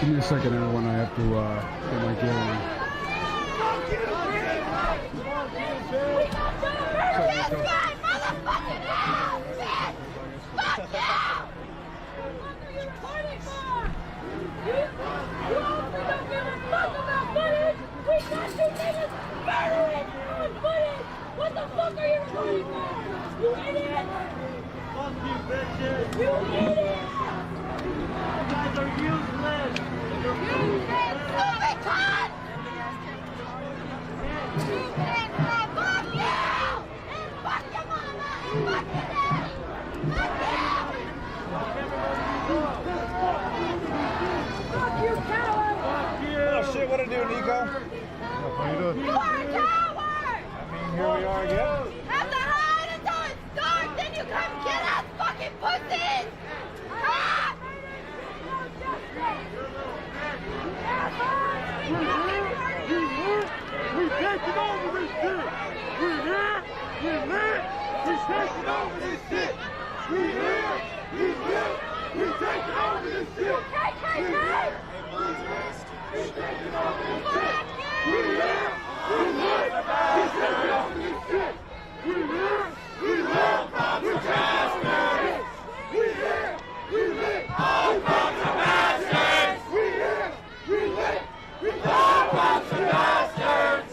Give me a second, everyone. I have to get my gear on. What the fuck are you recording for? You idiot! Fuck you, bitches! You idiot! You guys are useless! You're useless! Stupid cunt! You can say fuck you! And fuck your mama! And fuck your daddy! Fuck you! Fuck you, coward! Fuck you! Oh shit, what I do, Nico? How you doing? You are a coward! Here we are again. Have the hide until it's dark, then you come get us, fucking pussies! Ah! We taking over this shit! We here! We lit! We taking over this shit! We here! We lit! We taking over this shit! We taking over this shit! We here! We lit! We taking over this shit! We here! We lit! We taking over this shit! We here! We lit! All cops are bastards! We here! We lit! We all cops are bastards!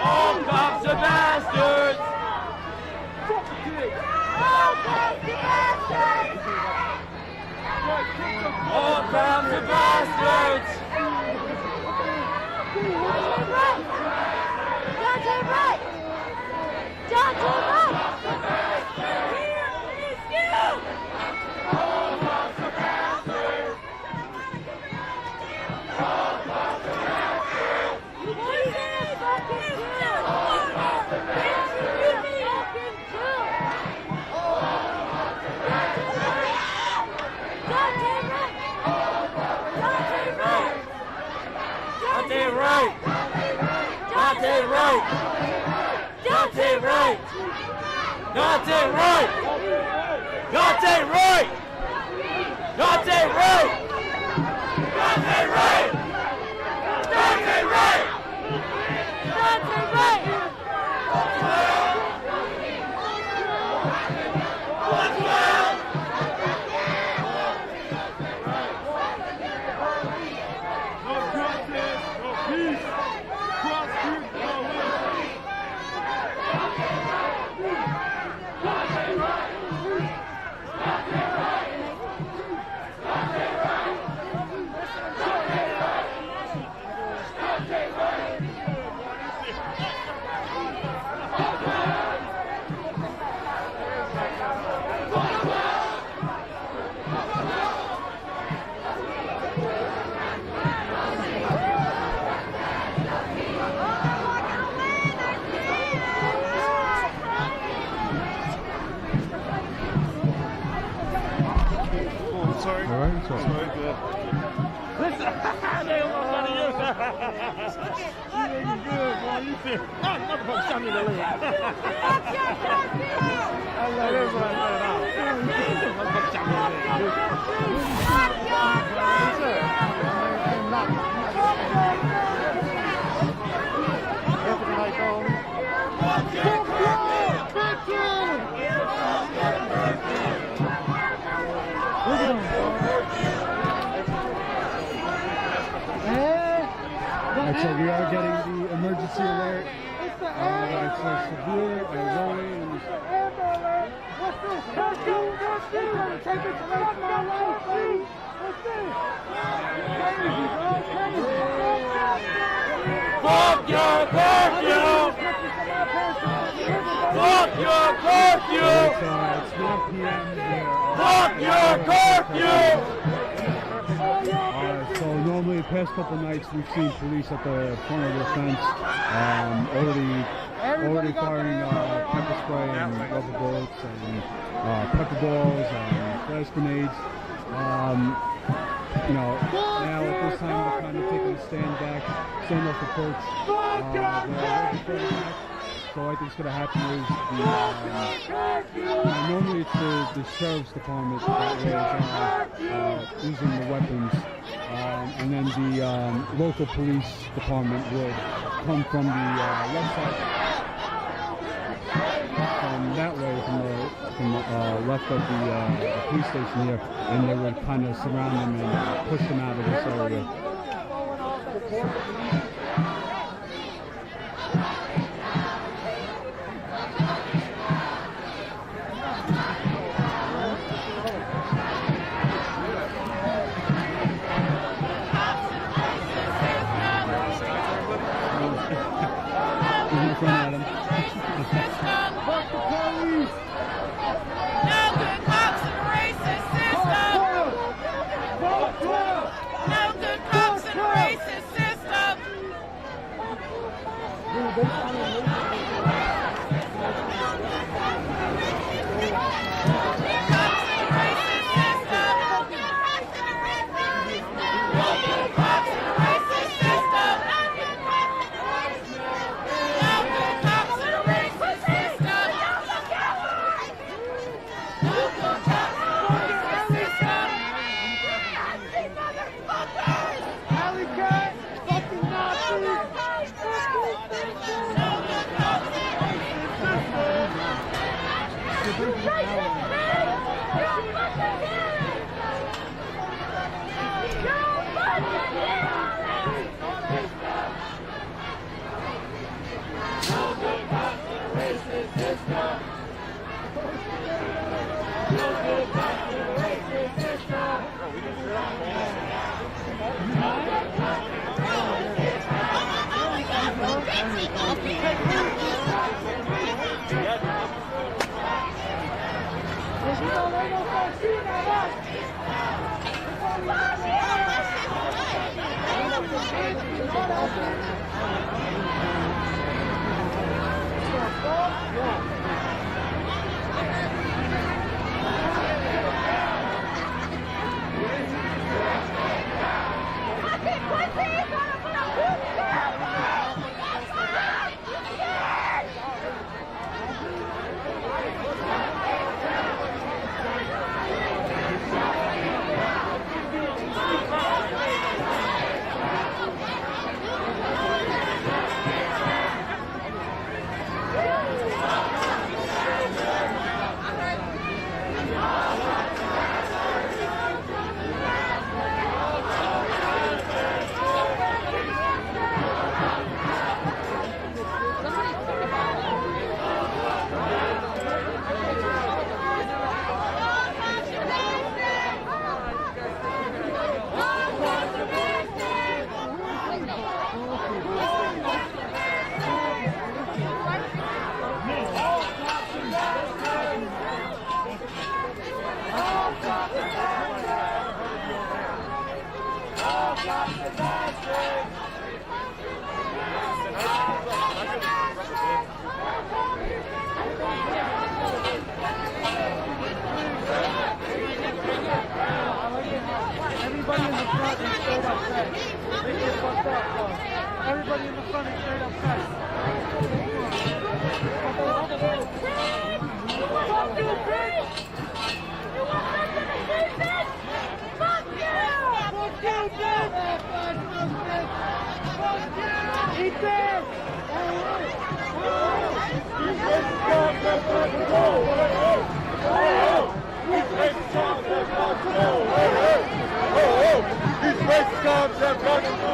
All cops are bastards! Fuck the kids! All cops are bastards! All cops are bastards! Dante right! Dante right! Here is you! All cops are bastards! All cops are bastards! What is this fucking kill? Dante right! Dante right! Dante right! Dante right! Dante right! Dante right! Dante right! Dante right! Dante right! Let's go! No justice, no peace. Prosecute the police. Sorry. All right, so Sorry, good. They almost got you. You looking good, boy. You see? Motherfucker shot me in the leg. I love this one. Motherfucker shot me in the so we are getting the emergency alert. It's severe and rolling. And what's this? Curfew? Take it from my life, please. What's this? Crazy, bro. Crazy. Fuck your curfew! Fuck your curfew! it's 1 p.m. Fuck your curfew! So normally the past couple nights we've seen police at the front of the fence, already firing pepper spray and rubber bullets and pepper balls and flash grenades. You know, now at this time they're kind of taking a stand off approach. So I think what's going to happen is normally it's the sheriff's department that is using the weapons, and then the local police department would come from the left side, from that way, from the left of the police station here, and they would kind of surround them and push them out of this area. Everybody in the front is straight up fast. Fuck you, bitch! You want nothing to see, bitch? Fuck you! Fuck you, bitch! Fuck you! Eat this! These racist cops have got to go! These racist cops have got to go! These racist cops have got to go! These racist cops have got to go!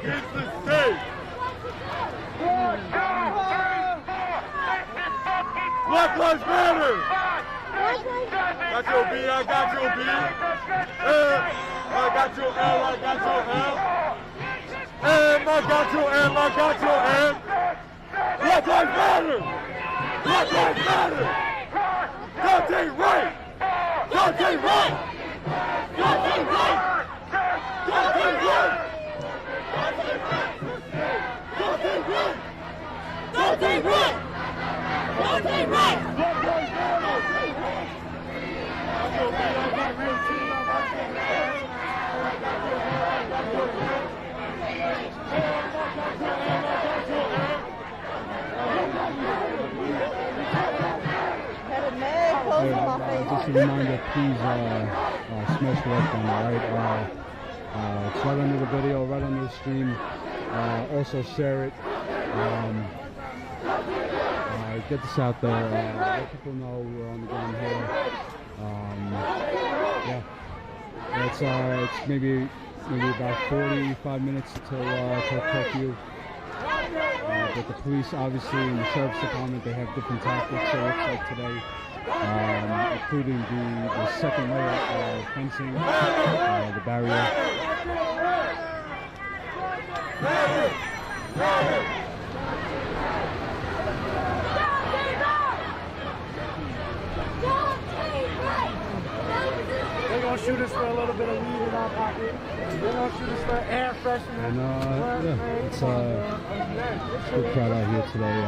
against the state. Black Lives Matter. Got your B, I got your B. I got your L, I got your L. M, I got your M, I got your M. Black Lives Matter. Black Lives Matter. Dante right. Dante right. Dante right. Dante right. Dante right. Dante right. Dante right. Just a reminder, please smash the like button, alright? It's right under the video, right under the stream. Also share it. Get this out there. Let people know we're on the ground here. Yeah, it's maybe about 45 minutes till curfew. But the police, obviously, and the sheriff's department, they have different tactics. So it looks like today, including the second layer of fencing, the barrier. They're gonna shoot us for a little bit of weed in our pocket. They're gonna shoot us for air freshener. And yeah, it's a good crowd out here today.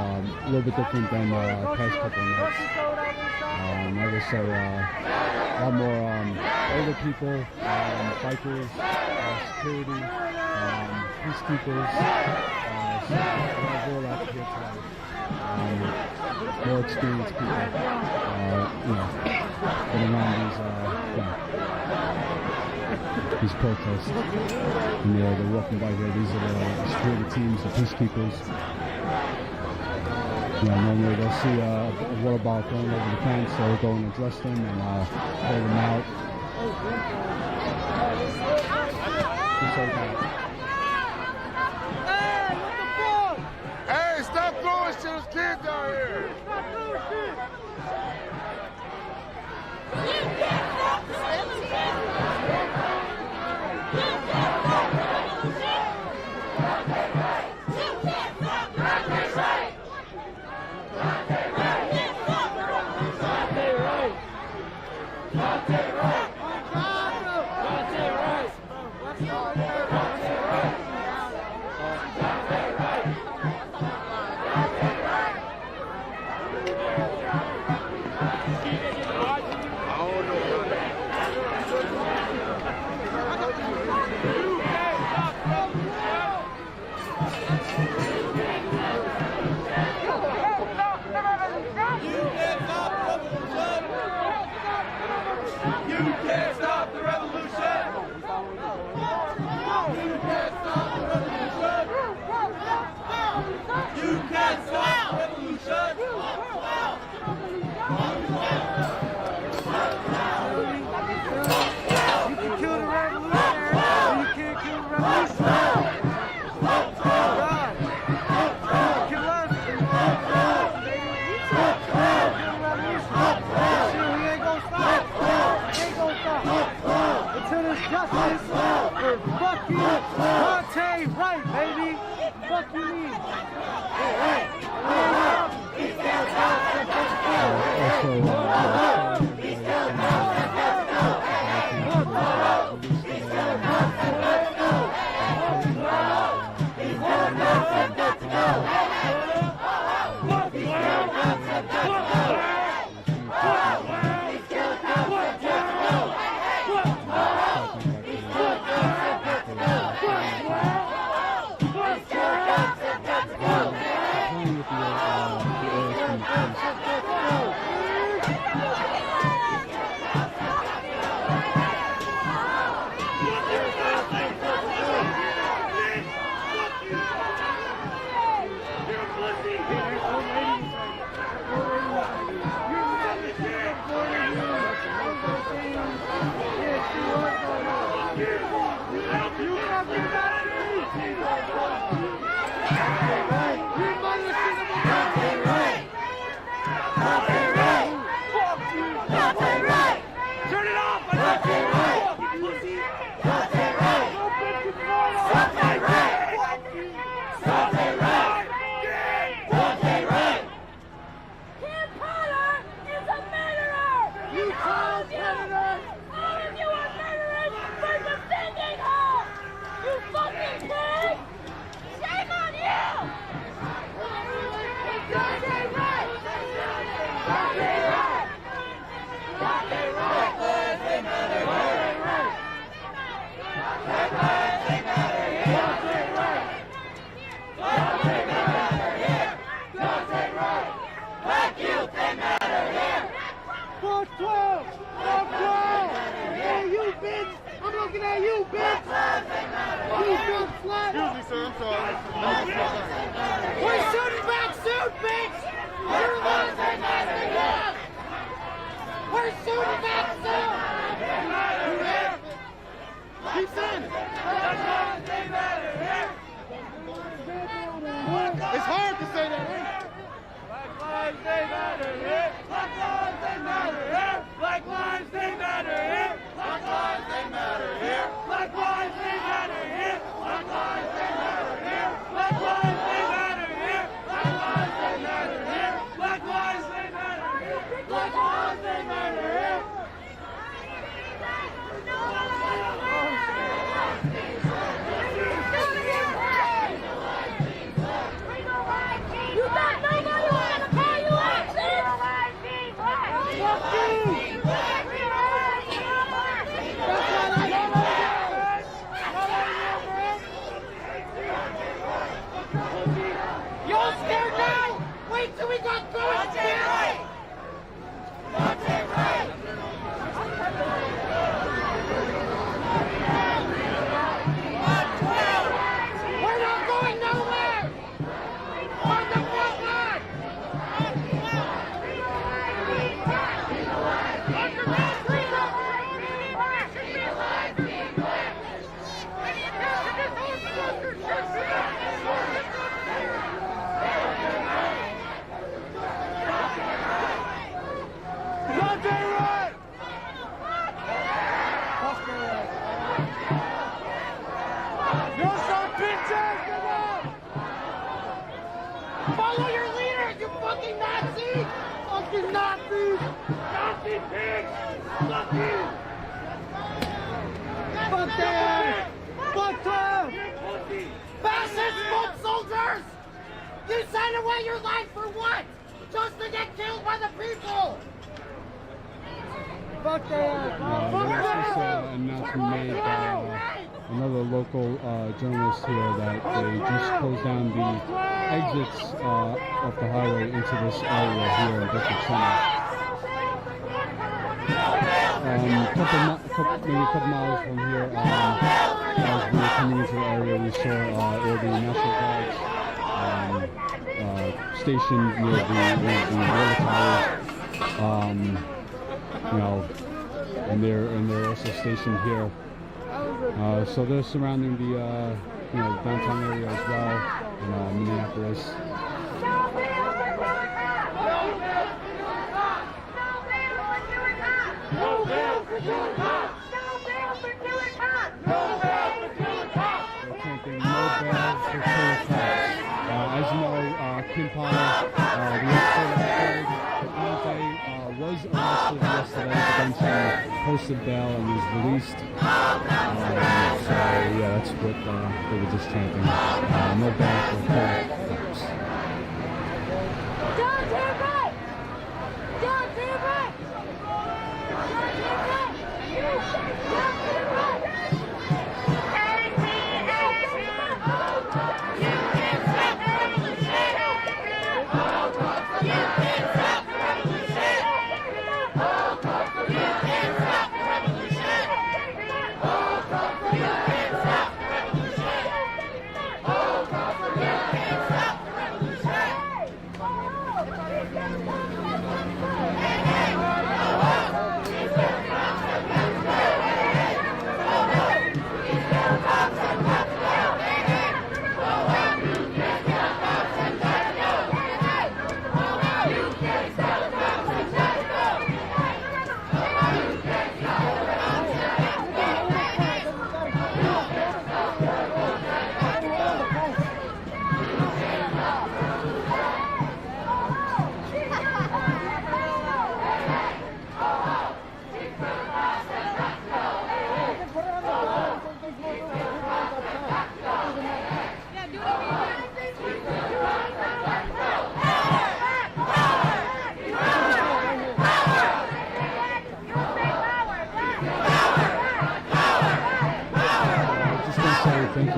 A little bit different than past couple of nights. Like I said, a lot more older people, bikers, security, peacekeepers. So we're all out here today. More experienced people, getting around these protests. And they're walking by here. These are the security teams, the peacekeepers. Normally they'll see a water bottle thrown over the fence, so they'll go and address them and pull them out. Just like that. Hey, stop throwing shit at kids out here. Turn it off! Pussy! Excuse me, sir. I'm sorry. We're shooting back soon, bitch! You're losing us again! We're shooting back soon! Keep saying it! It's hard to say that, right? Black lives, they matter here! Black lives, they matter here! Black lives, they matter here! Black lives, they matter here! Black lives, they matter here! Black lives, they matter here! Black lives, they matter here! Black lives, they matter here! Black lives, they matter here! Black lives, they matter here! You got nobody want to call you out, sis? Fuck you! Y'all scared now? Wait till we got going, bitch! We're not going nowhere! On the front line! Follow your leader, you fucking Nazi! Fucking Nazis! Nazi pigs! Fuck you! Fuck them! Fuck them! Fascist foot soldiers! You signed away your life for what? Just to get killed by the people! Fuck them! There was this announcement made by another local journalist here that they just closed down the exits off the highway into this area here in District Center. Maybe a couple miles from here, as we were coming into the area, we saw where the National Guards stationed near the water towers. You know, and they're also stationed here. So they're surrounding the downtown area as well in Minneapolis. They're chanting "No bail for killer cops." As you know, Kim Potter, the ex-third was arrested yesterday, but then she posted bail and was released. So yeah, that's what they were just chanting. No bail for killer cops. John, to your right! John, to your right! John, to your right! John, to your right! You can't stop the revolution!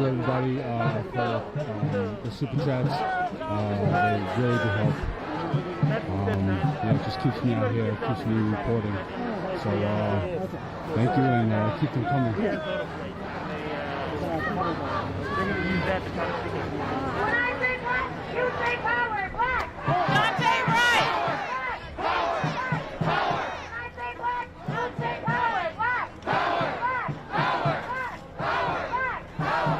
you everybody for the super chats. They really do help. It just keeps me out here, keeps me reporting. So thank you, and keep them coming. They're going to use that to try to figure it out. When I say black, you say power. Black. Dante Wright! Power. Power. When I say black, you say power. Black. Power. Black. Power. Black. Power. Black. Power.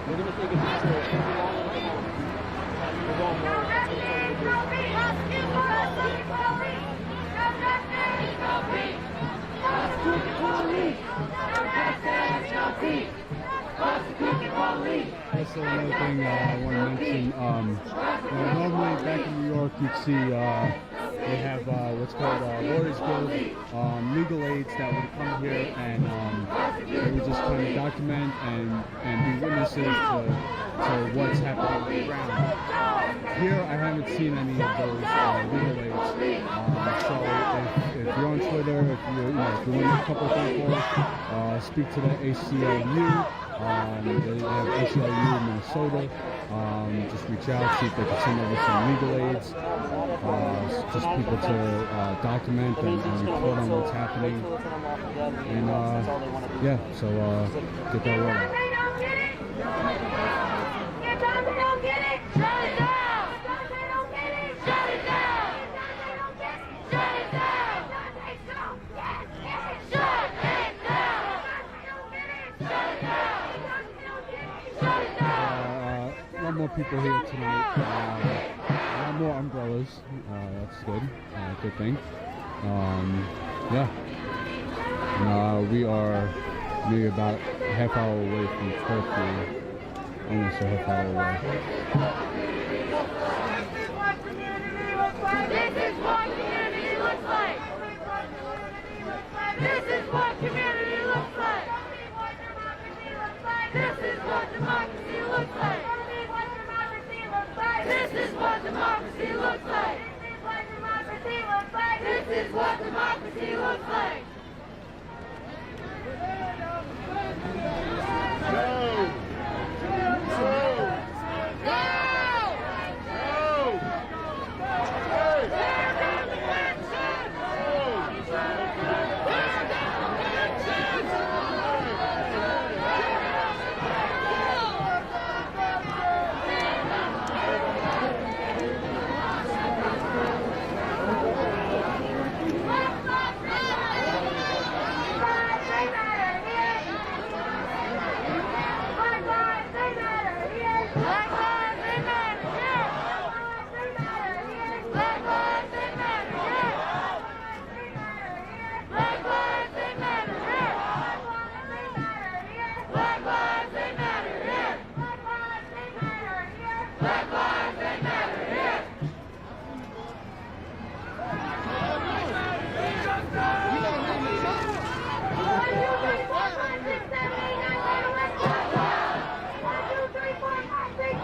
We're going to take a picture of every line. We're going Also, another thing I want to mention, normally back in New York, you'd see they have what's called Lawyers Guild legal aids that would come here and they would just kind of document and be witnesses to what's happening on the ground. Here, I haven't seen any of those legal aids. So if you're on Twitter, if you want a couple of people, speak to the ACLU. They have ACLU in Minnesota. Just reach out, see if they can send over some legal aids. Just people to document and report on what's happening. And yeah, so get that word out. If Dante don't get it, shut it down. If Dante don't get it, shut it down. If Dante don't get it, shut it down. Dante don't get it, shut it down. Dante don't get it, shut it down. Dante don't get it, shut it down. A lot more people here tonight. A lot more umbrellas. That's good. Good thing. Yeah. We are maybe about a half hour away from curfew. Almost a half hour away. This is what community looks like. This is what community looks like. This is what democracy looks like. This is what democracy looks like. This is what democracy looks like. Take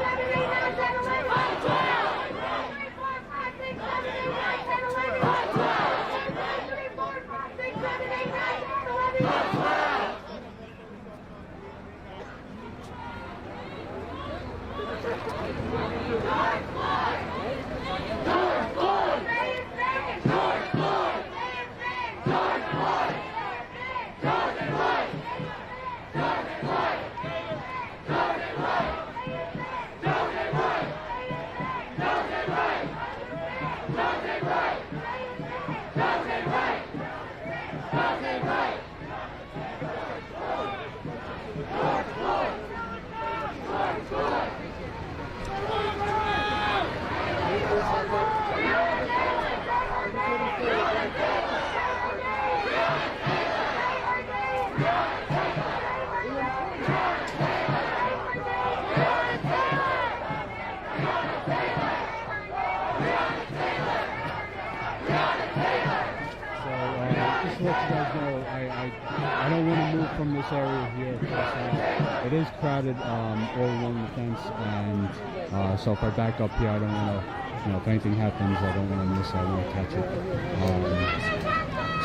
don't want to move from this area here because it is crowded all along the fence, and so if I back up here, I don't want to, you know, if anything happens, I don't want to miss it. I want to catch it.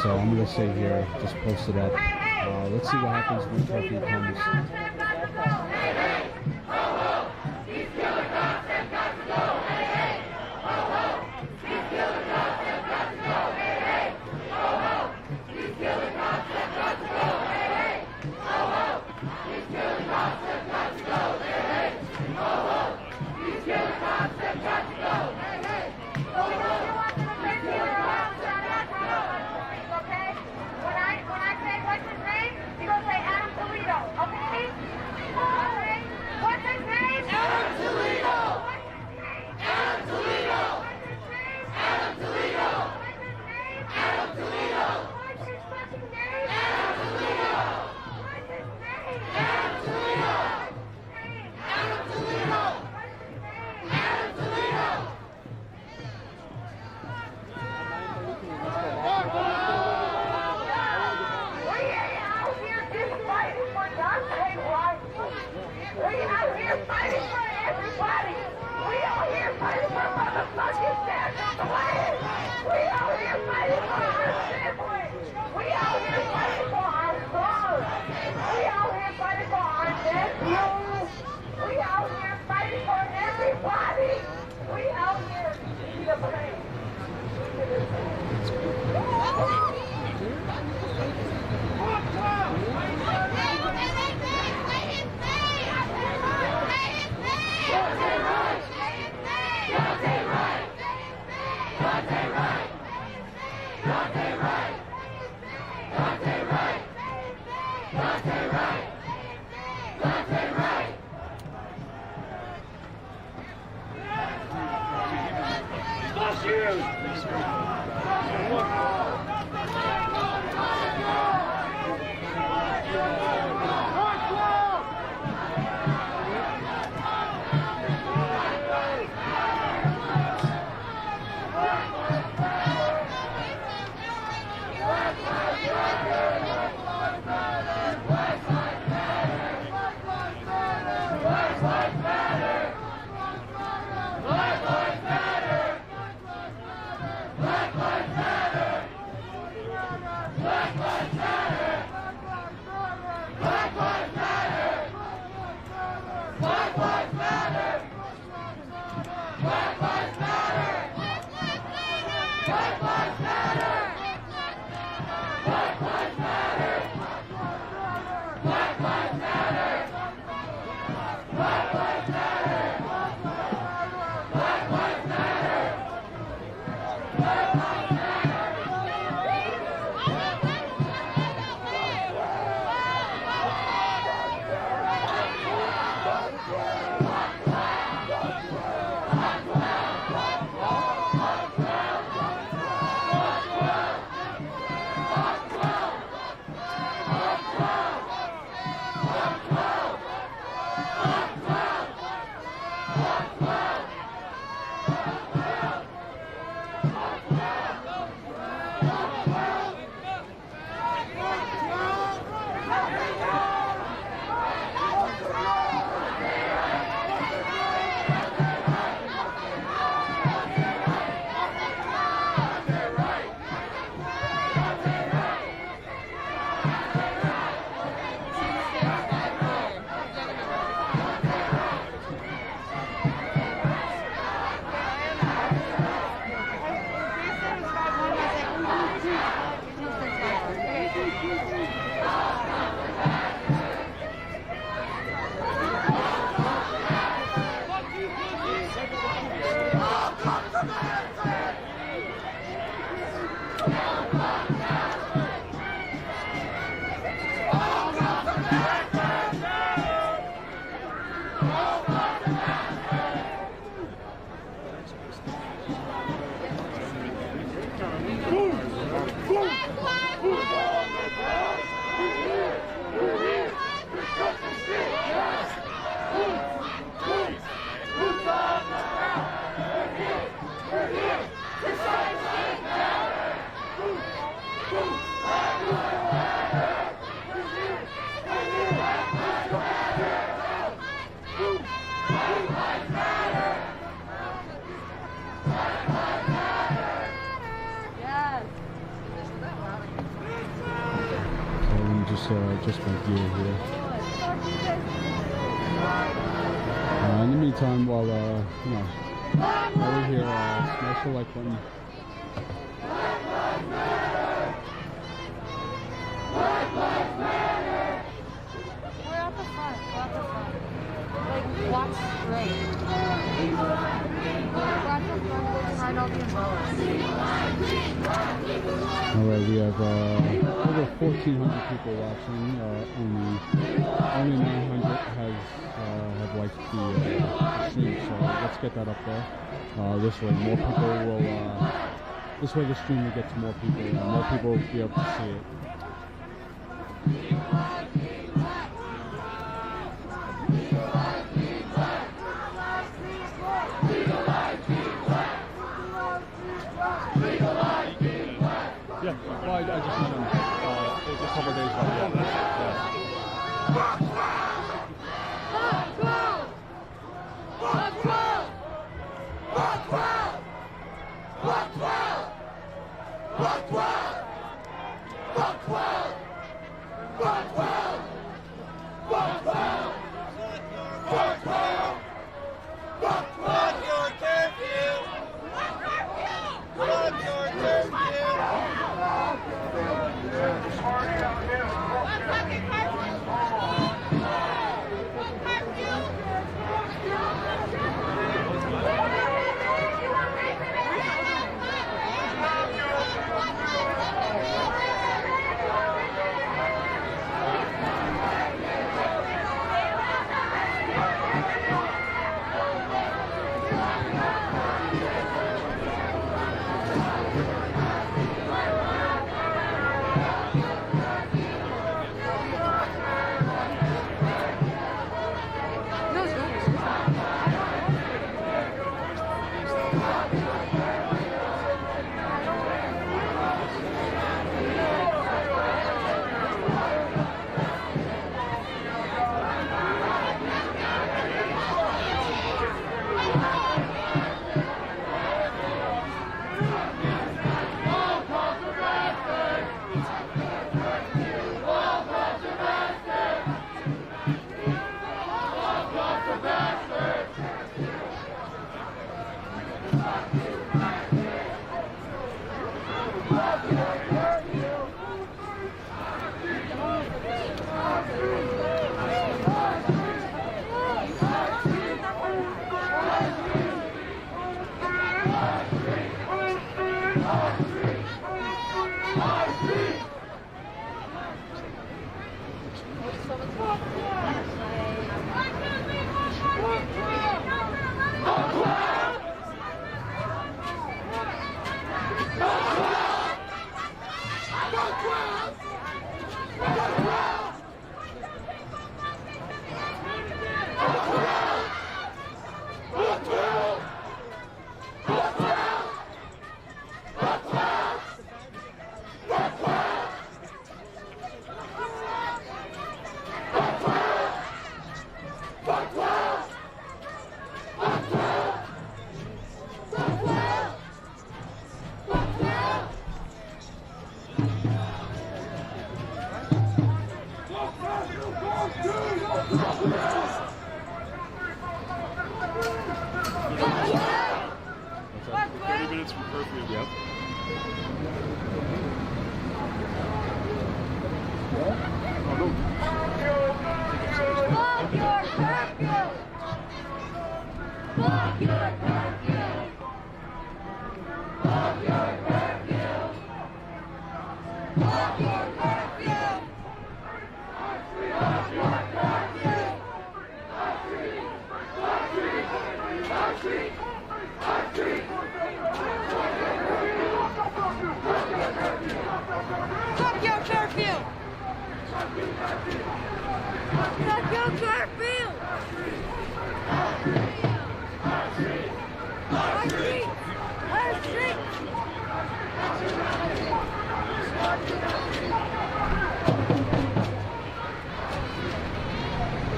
So I'm going to stay here, just post it up. Let's see what happens when curfew comes. just my gear here. In the meantime, while while we're here, smash the like button. We're at the front. We're at the front. Like, watch straight. We're at the front behind all the umbrellas. Alright, we have over 1,400 people watching. Only 900 have liked the stream, so let's get that up there. This way, more people will. This way, the stream will get to more people, and more people will be able to see it. Yeah, well, I just seen them a couple of days ago. Yeah, that's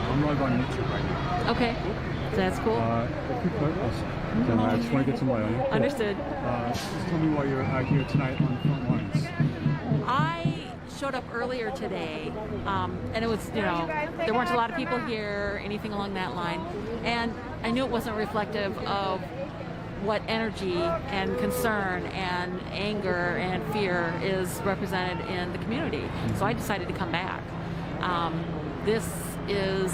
I'm live on YouTube right now. Okay, that's cool. I just want to get some light on you. Understood. Just tell me why you're out here tonight on the front lines. I showed up earlier today, and it was, there weren't a lot of people here, anything along that line, and I knew it wasn't reflective of what energy and concern and anger and fear is represented in the community. So I decided to come back. This is,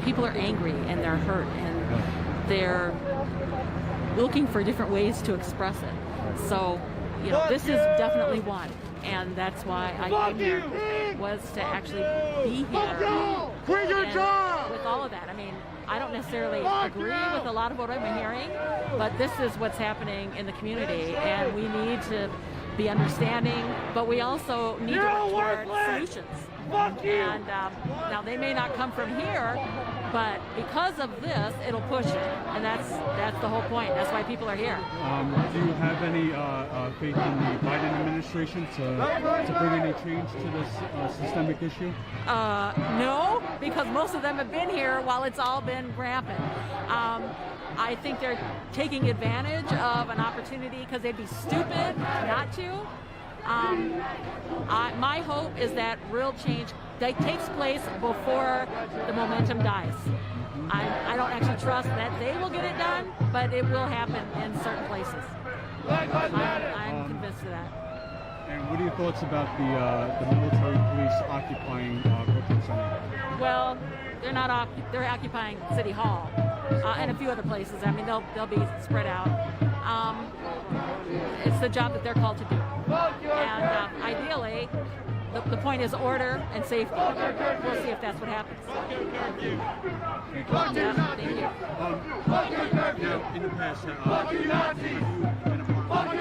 people are angry and they're hurt and they're looking for different ways to express it. So, this is definitely one. And that's why I came here, was to actually be here. Quit your job! With all of that. I don't necessarily agree with a lot of what I've been hearing, but this is what's happening in the community, and we need to be understanding, but we also need to work toward solutions. And now they may not come from here, but because of this, it'll push it, and that's the whole point. That's why people are here. Do you have any faith in the Biden administration to bring any change to this systemic issue? No, because most of them have been here while it's all been rampant. I think they're taking advantage of an opportunity because they'd be stupid not to. My hope is that real change takes place before the momentum dies. I don't actually trust that they will get it done, but it will happen in certain places. I'm convinced of that. And what are your thoughts about the military police occupying Brooklyn Center? Well, they're occupying City Hall and a few other places. They'll be spread out. It's the job that they're called to do. And ideally, the point is order and safety. We'll see if that's what happens. Thank you. Yeah, thank you. Now, in the past, have you been a part of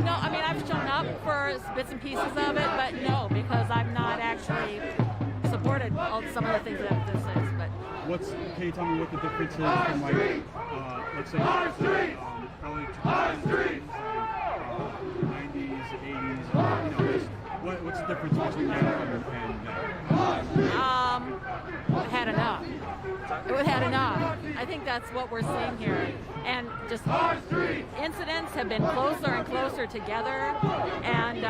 No, I've shown up for bits and pieces of it, but no, because I'm not actually supported some of the things that this is. But can you tell me what the difference is from, like, let's say, early 2000s, 90s, 80s, what's the difference between now and It had enough. It had enough. I think that's what we're seeing here. And just incidents have been closer and closer together, and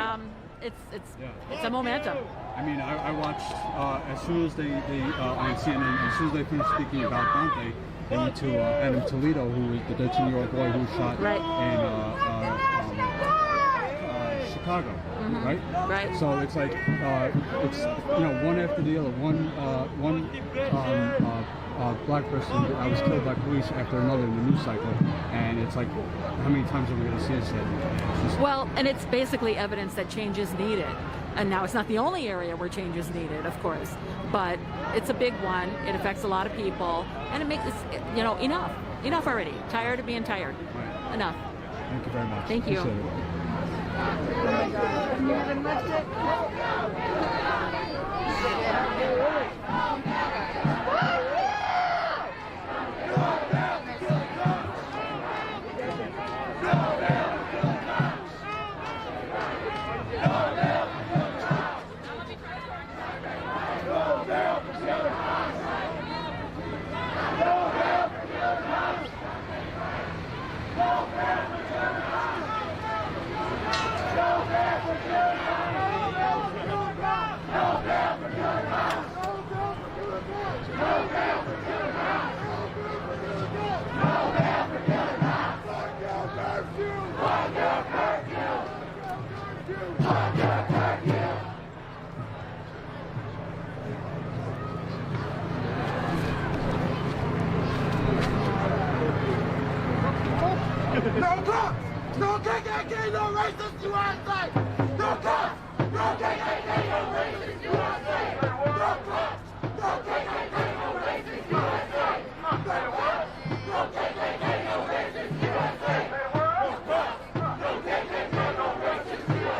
it's a momentum. I watched as soon as they on CNN, as soon as they finished speaking about Dante, they went to Adam Toledo, who was the 13-year-old boy who was shot in Chicago, right? Right. So it's like it's one after the other. One black person was killed by police after another in the news cycle, and it's like, how many times are we going to see this? Well, and it's basically evidence that change is needed. And now it's not the only area where change is needed, of course, but it's a big one. It affects a lot of people, and it makes enough already. Tired of being tired. Right. Enough. Thank you very much. Thank you. Appreciate it. No cops! No KKK, no racist USA! No cops! No KKK, no racist USA! No cops! No KKK, no racist USA! No cops! No KKK, no racist USA! No cops! No KKK, no racist USA! No cops! No KKK, no racist USA! No cops! No KKK, no racist USA!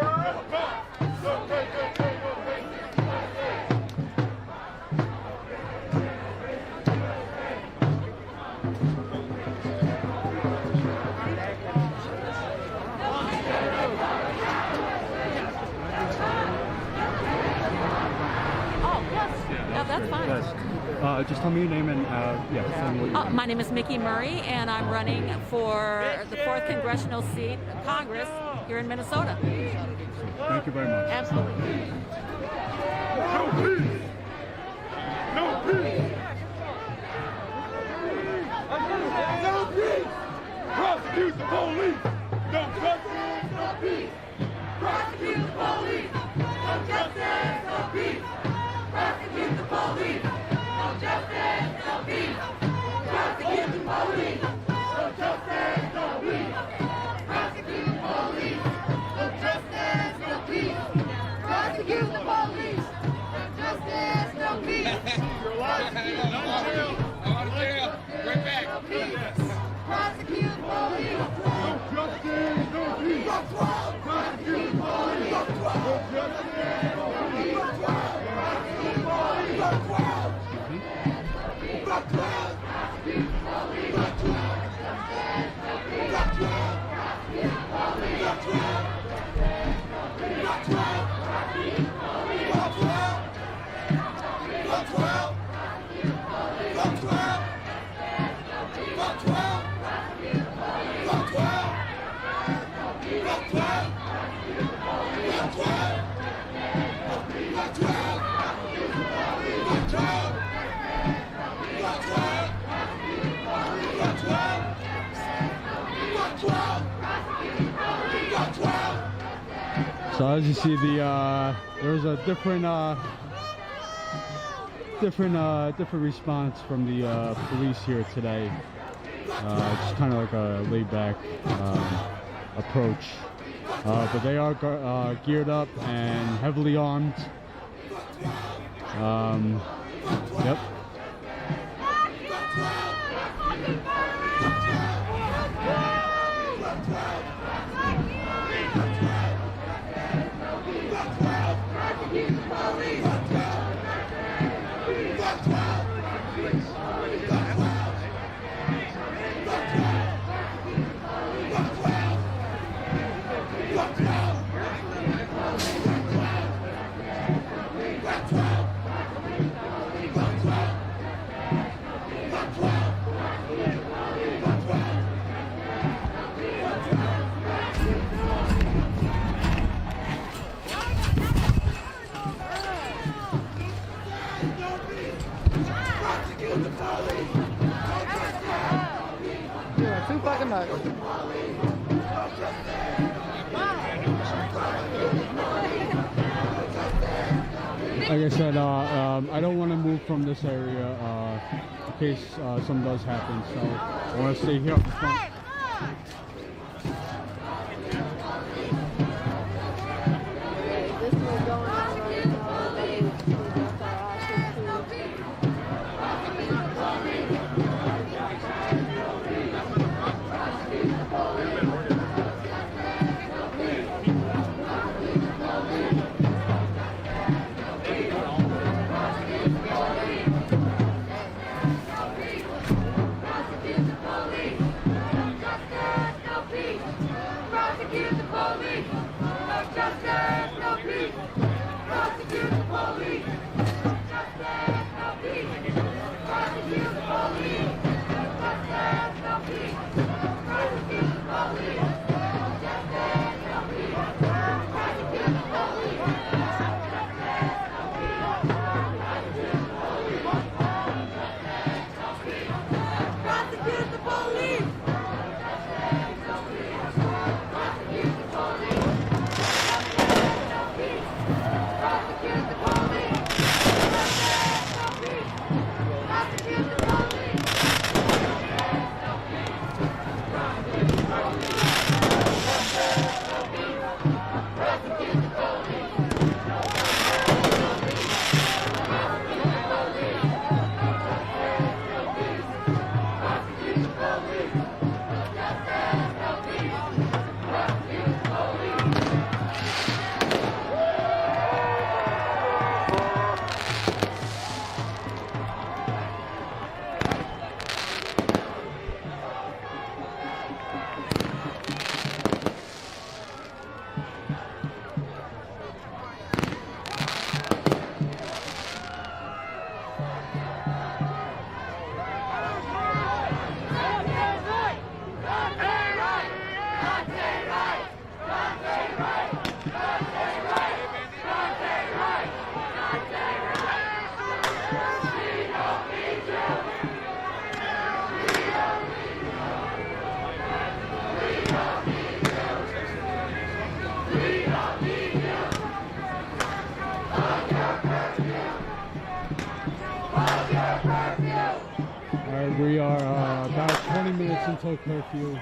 No cops! No KKK, no racist Oh, yes. Yeah, that's fine. Yes. Just tell me your name and yeah, tell me what you're My name is Mickey Murray, and I'm running for the 4th Congressional seat, Congress, here in Minnesota. Thank you very much. Absolutely. No peace! No peace! No peace! Prosecute the police! No justice, no peace! Prosecute the police! No justice, no peace! Prosecute the police! No justice, no peace! Prosecute the police! No justice, no peace! Prosecute the police! No justice, no peace! Prosecute the police! No justice, no peace! Your life, no jail! Right back! Prosecute the police! No justice, no peace! Prosecute the police! No justice, no peace! Prosecute the police! So as you see, there's a different response from the police here today. Just kind of like a laid-back approach, but they are geared up and heavily armed. Yep. Yeah, too fucking much. Like I said, I don't want to move from this area in case something does happen, so I want to stay here up front. This was going on right now. Justice! minutes until curfew.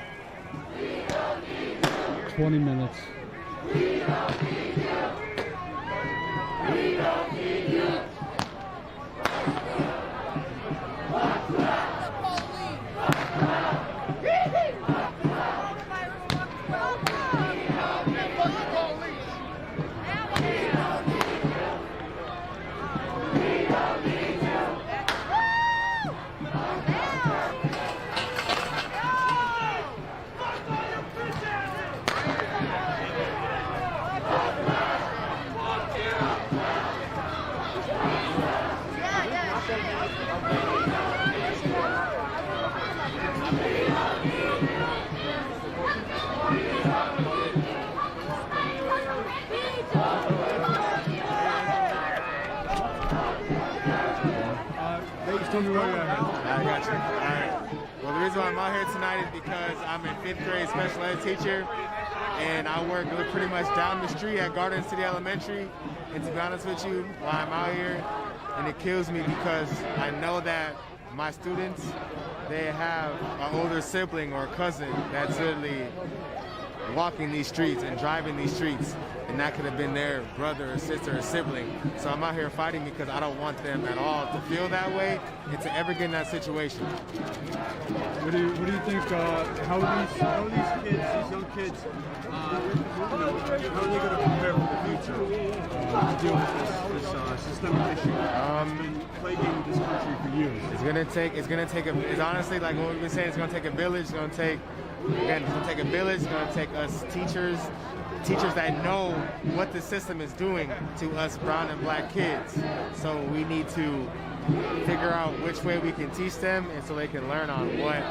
20 minutes. Tell me where you're at. I got you. All right. Well, the reason why I'm out here tonight is because I'm a 5th grade special ed teacher, and I work pretty much down the street at Garden City Elementary. And to be honest with you, why I'm out here, and it kills me because I know that my students, they have an older sibling or cousin that's literally walking these streets and driving these streets, and that could have been their brother or sister or sibling. So I'm out here fighting because I don't want them at all to feel that way and to ever get in that situation. What do you think? How are these kids, these young kids, how are they going to prepare for the future to deal with this systemic issue that's been plaguing this country for years? It's honestly, like what we've been saying, it's gonna take a village. It's gonna take a village. It's gonna take us teachers that know what the system is doing to us brown and black kids. So we need to figure out which way we can teach them, and so they can learn on what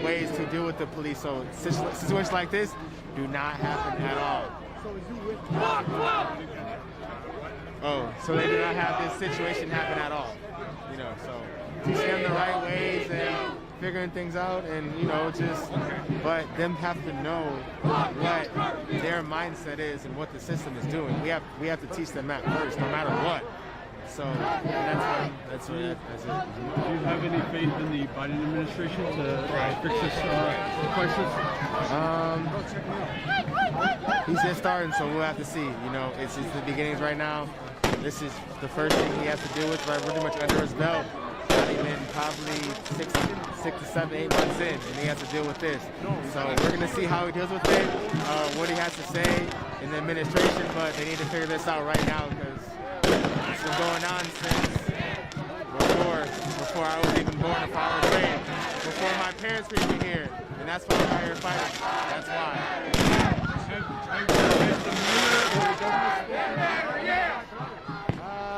ways to deal with the police. So situations like this do not happen at all. Oh, so they do not have this situation happen at all. You know, so teach them the right ways and figuring things out, and but them have to know what their mindset is and what the system is doing. We have to teach them that first, no matter what. So that's it. Do you have any faith in the Biden administration to fix this crisis? He's just starting, so we'll have to see. It's the beginnings right now. This is the first thing he has to deal with, right? Pretty much under his belt. Not even probably 6 to 7, 8 months in, and he has to deal with this. So we're gonna see how he deals with it, what he has to say in the administration, but they need to figure this out right now because it's been going on since before I was even born, if I was raised, before my parents were even here, and that's why I'm out here fighting. That's why.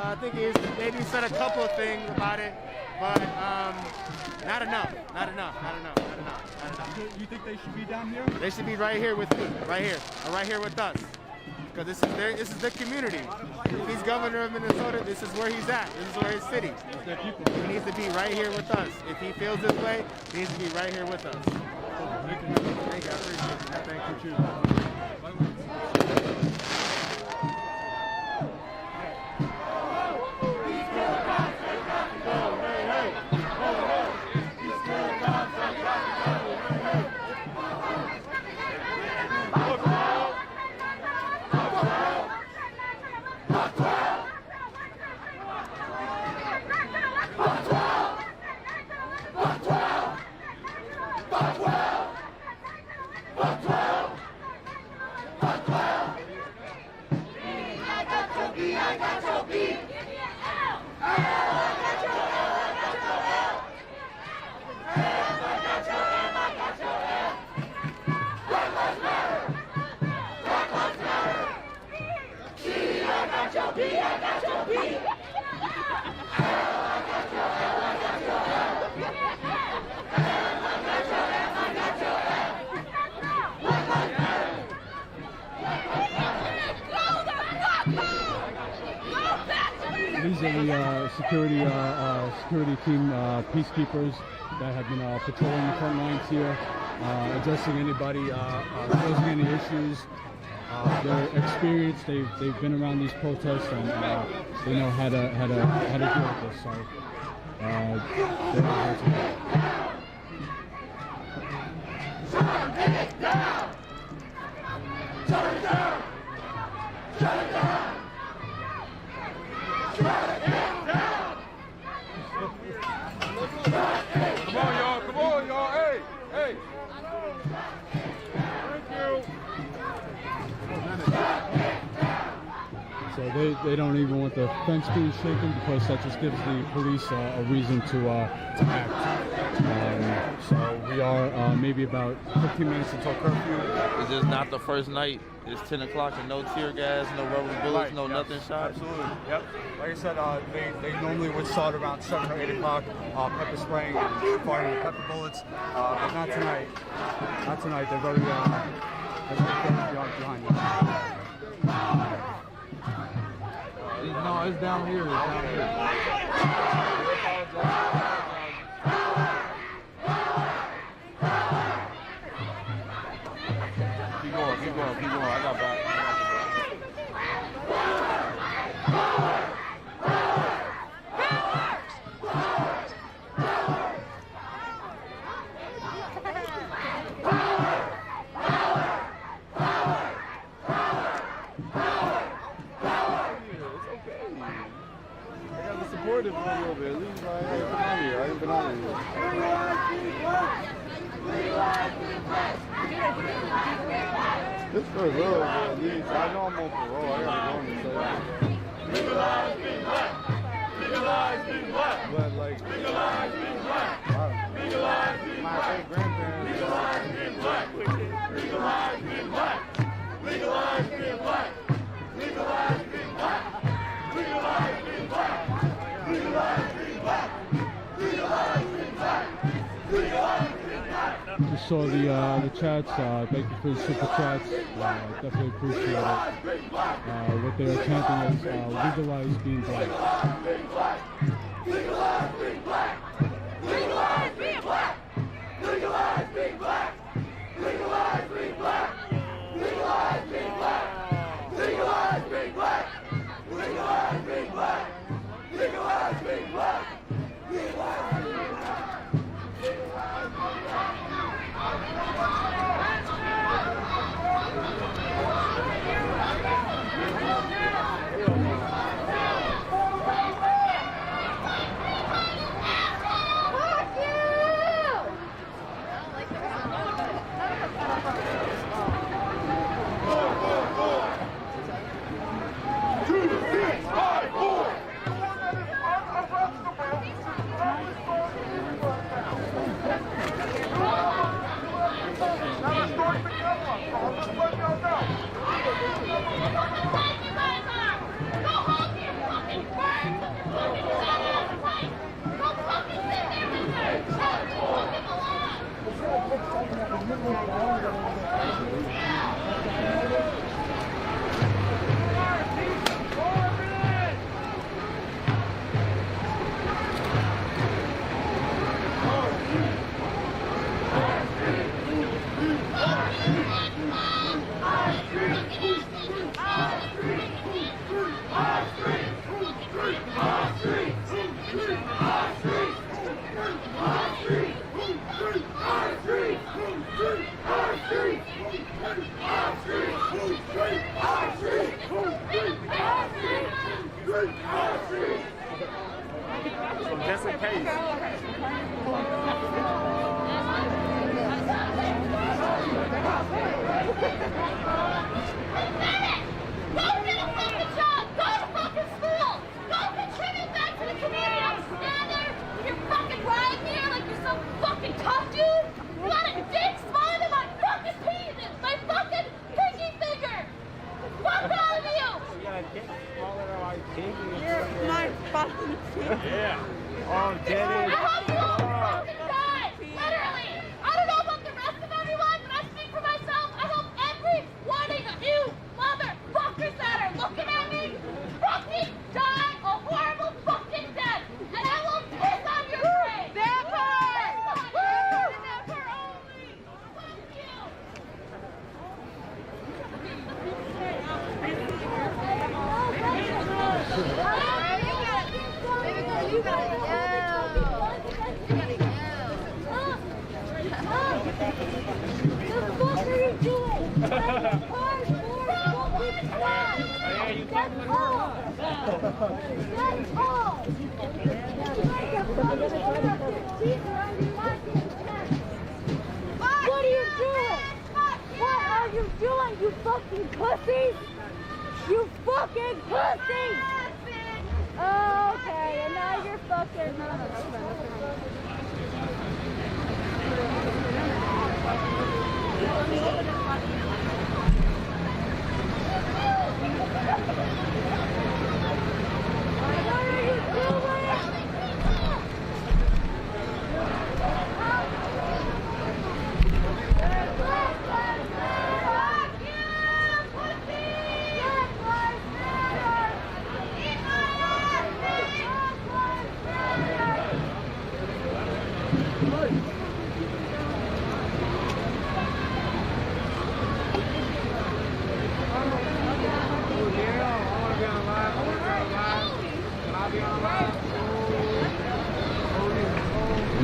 I think he's maybe said a couple of things about it, but not enough. You think they should be down here? They should be right here with me, right here with us, because this is the community. If he's governor of Minnesota, this is where he's at. This is where his city. He needs to be right here with us. If he feels this way, he needs to be right here with us. Thank you. Thank you. I appreciate it. Thank you. These are the security team peacekeepers that have been patrolling the front lines here, addressing anybody, closing any issues. They're experienced. They've been around these protests, and they know how to deal with this. So they're Shut it down! Shut it down! Shut it down! Shut it down! Come on, y'all. Come on, y'all. Hey, hey. Thank you. So they don't even want the fence being shaken because that just gives the police a reason to act. So we are maybe about 15 minutes until curfew. It's just not the first night. It's 10 o'clock and no tear gas, no rubber bullets, no nothing shot. Absolutely. Yep. Like I said, they normally would start around 7 or 8 o'clock, pepper spraying and firing with pepper bullets, but not tonight. Not tonight. They're very behind us. No, it's down here. It's down here. Keep going, keep going, keep going. I got back. Supportive a little bit. At least I ain't been out here. I ain't been out here. This first row, at least. I know I'm on parole. I gotta go in and say Legalize being black! Legalize being black! But like, Legalize being black! Legalize being my black! great grandparents. Legalize being black! Legalize being black! Legalize being black! Legalize being black! Legalize being black! Legalize being black! Legalize being black! Legalize being black! Just saw the chats. Thank you for the super chats. Definitely appreciate it. What they are chanting is legalize being black. Legalize being black! Legalize being black! Legalize being black! Legalize being black! Legalize being black! Legalize being black! Legalize being black! Legalize being black! Legalize being black! Fuck you! What are you doing? What are you doing, you fucking pussies? You fucking pussies! Oh, okay, and now you're fucking... No, that's What are you doing?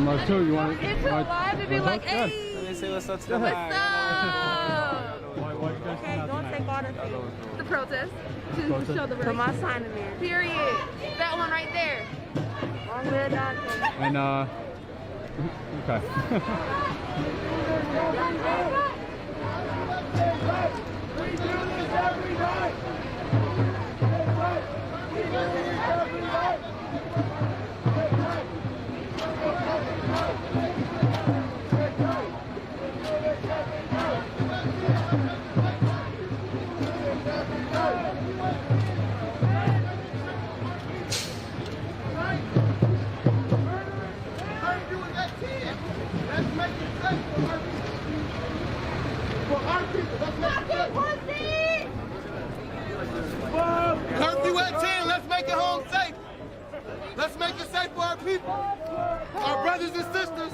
Marcel, you want to? If we're live, it'd be like, hey, Let me say what's up to the what's mic. up? Why you guys Okay, come out don't tonight? take all the things. The protest. To Protest? show the Put my sign in there. Period. That one right there. Wrong way of nonsense. And okay. We do this every night. We do this every night. Curfew at 10, let's make it home safe. Let's make it safe for our people, our brothers and sisters.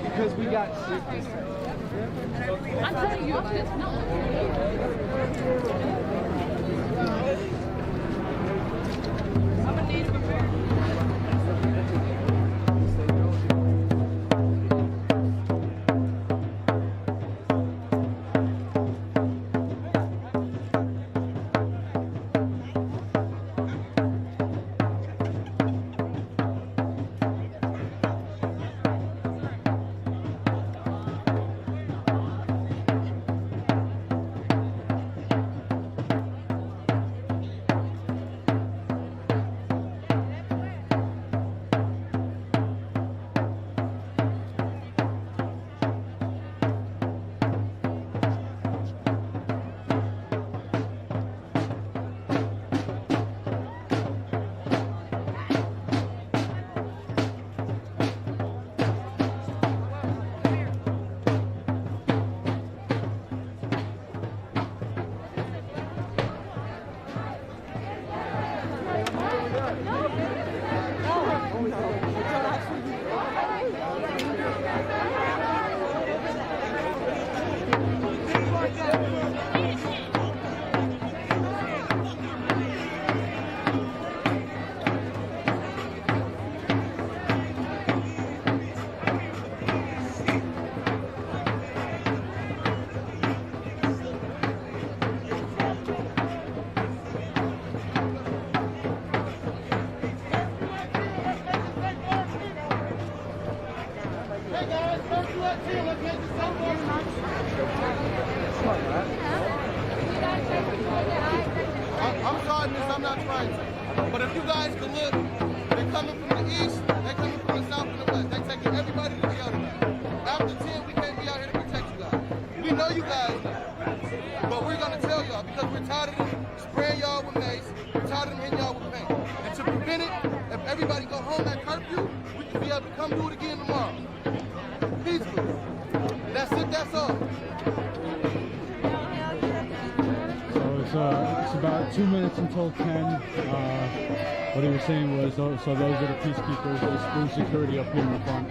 Because we got sick. I'm telling you, it's not. I'm gonna need a comparison. sugarcoating this, I'm not trying to. But if you guys can look, they're coming from the east, they're coming from the south and the west. They're taking everybody to jail tonight. After 10, we can't be out here to protect you guys. We know you guys know. But we're going to tell y'all because we're tired of them spraying y'all with mace. We're tired of them hitting y'all with paint. And to prevent it, if everybody go home at curfew, we can be able to come do it again tomorrow. Peacefully. That's it, that's all. It's about 2 minutes until 10. What he was saying was, so those are the peacekeepers. There's full security up here in the front.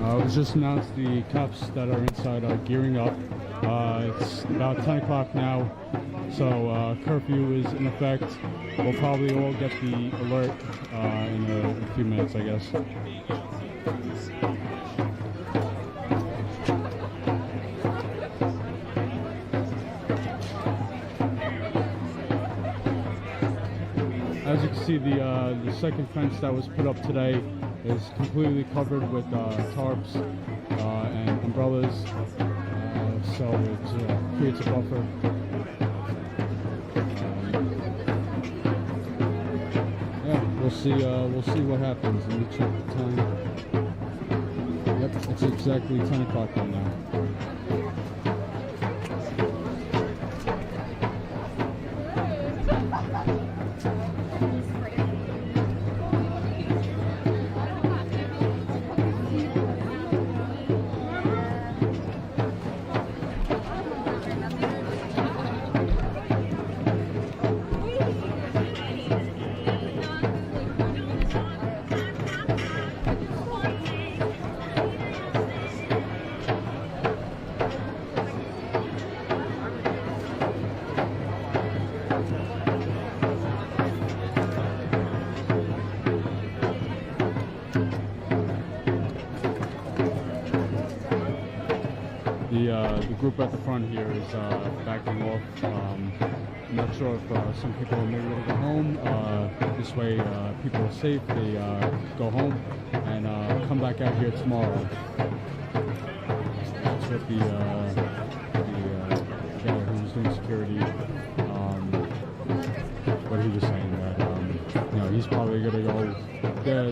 It was just announced the cops that are inside are gearing up. It's about 10 o'clock now, so curfew is in effect. We'll probably all get the alert in a few minutes, I guess. As you can see, the second fence that was put up today is completely covered with tarps and umbrellas, so it creates a buffer. Yeah, we'll see what happens. Let me check the time. Yep, it's exactly 10 o'clock right now. The group at the front here is backing off. I'm not sure if some people are maybe going to go home. This way people are safe. They go home and come back out here tomorrow. That's what the guy who was doing security, what he was saying, that you know, he's probably going to go,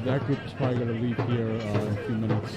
that group is probably going to leave here in a few minutes.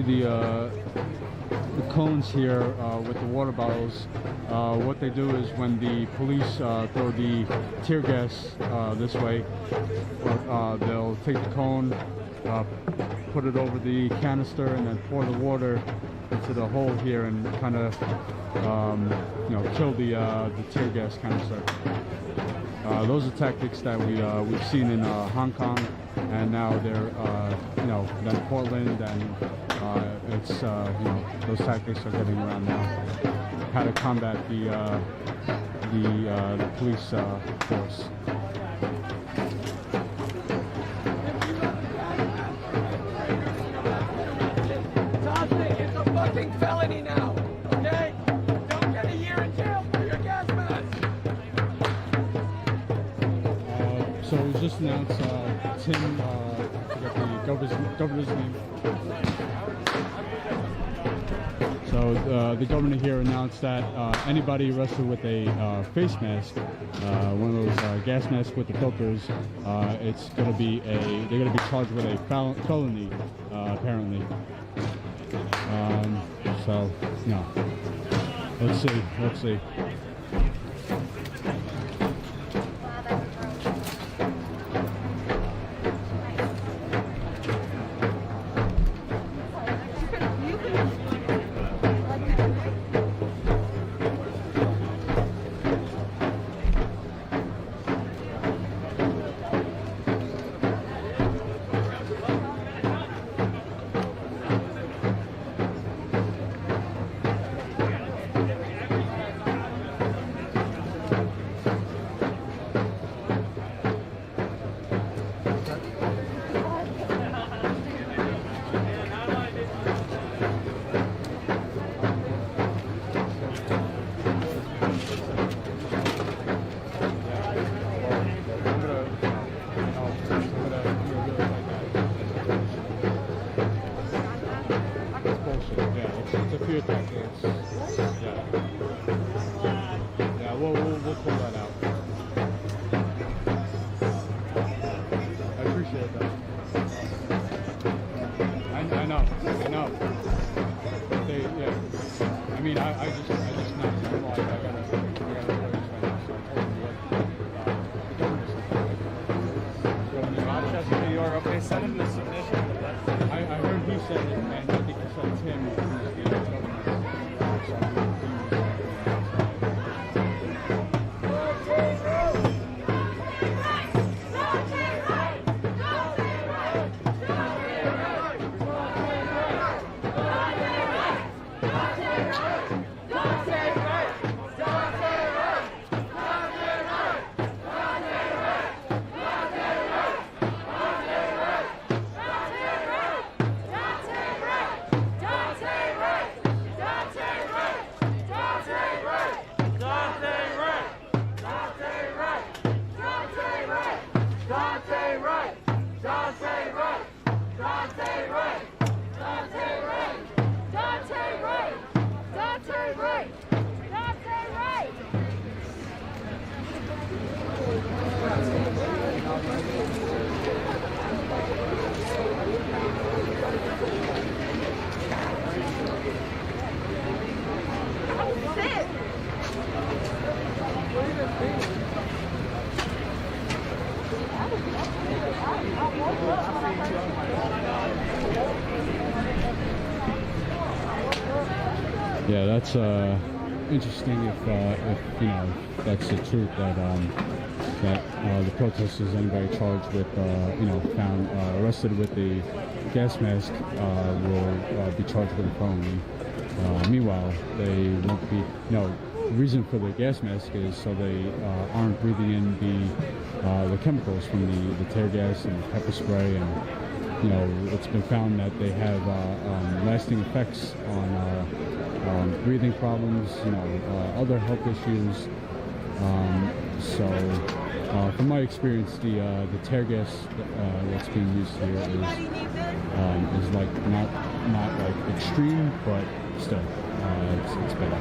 see the cones here with the water bottles. What they do is when the police throw the tear gas this way, they'll take the cone, put it over the canister, and then pour the water into the hole here and kind of kill the tear gas canister. Those are tactics that we've seen in Hong Kong, and now they're then Portland, and it's those tactics are getting around now. How to combat the police force. It's a fucking felony now, okay? Don't get a year in jail for your gas mask. So it was just announced, Tim, I forget the governor's name. So the governor here announced that anybody arrested with a face mask, one of those gas masks with the filters, it's going to be they're going to be charged with a felony, apparently. So, let's see. We'll pull that out. I appreciate that. I know. But I mean, I just not too long. I gotta Rochester, New York. Okay, send him the submission. I heard he said it, and I think he said Tim, who's the governor. Yeah, that's interesting if that's the truth, that the protesters, anybody charged with found arrested with the gas mask will be charged with a felony. Meanwhile, they won't be. The reason for the gas mask is so they aren't breathing in the chemicals from the tear gas and the pepper spray, and it's been found that they have lasting effects on breathing problems, other health issues. So from my experience, the tear gas that's being used here is like not like extreme, but still it's better.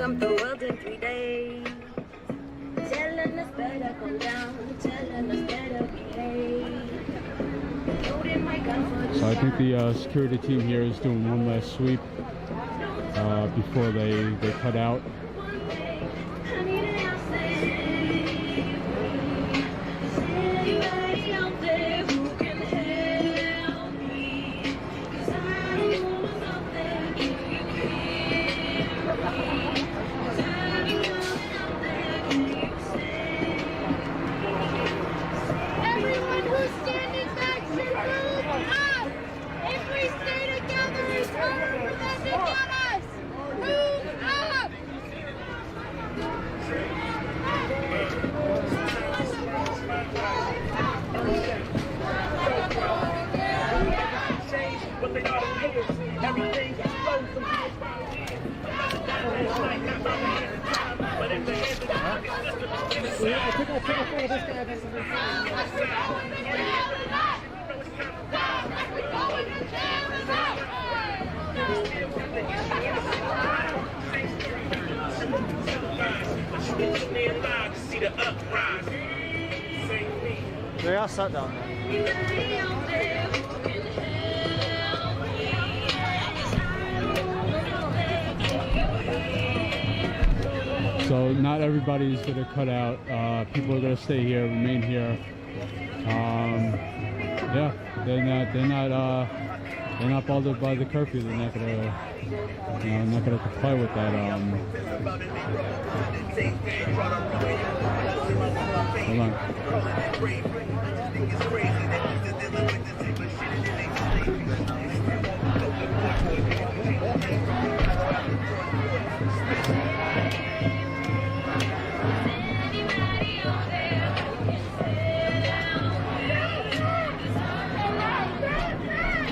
jump the world in 3 days. Telling us better come down, telling us better behave. Loading my gun for So I think the security team here is doing one last sweep before they cut out. Everyone who's standing back should move up! If we stay together, it's harder for them to get us! Move up! They all sat down there. So not everybody's gonna cut out. People are gonna stay here, remain here. Yeah, they're not bothered by the curfew. They're not gonna, not gonna comply with that. Hold on.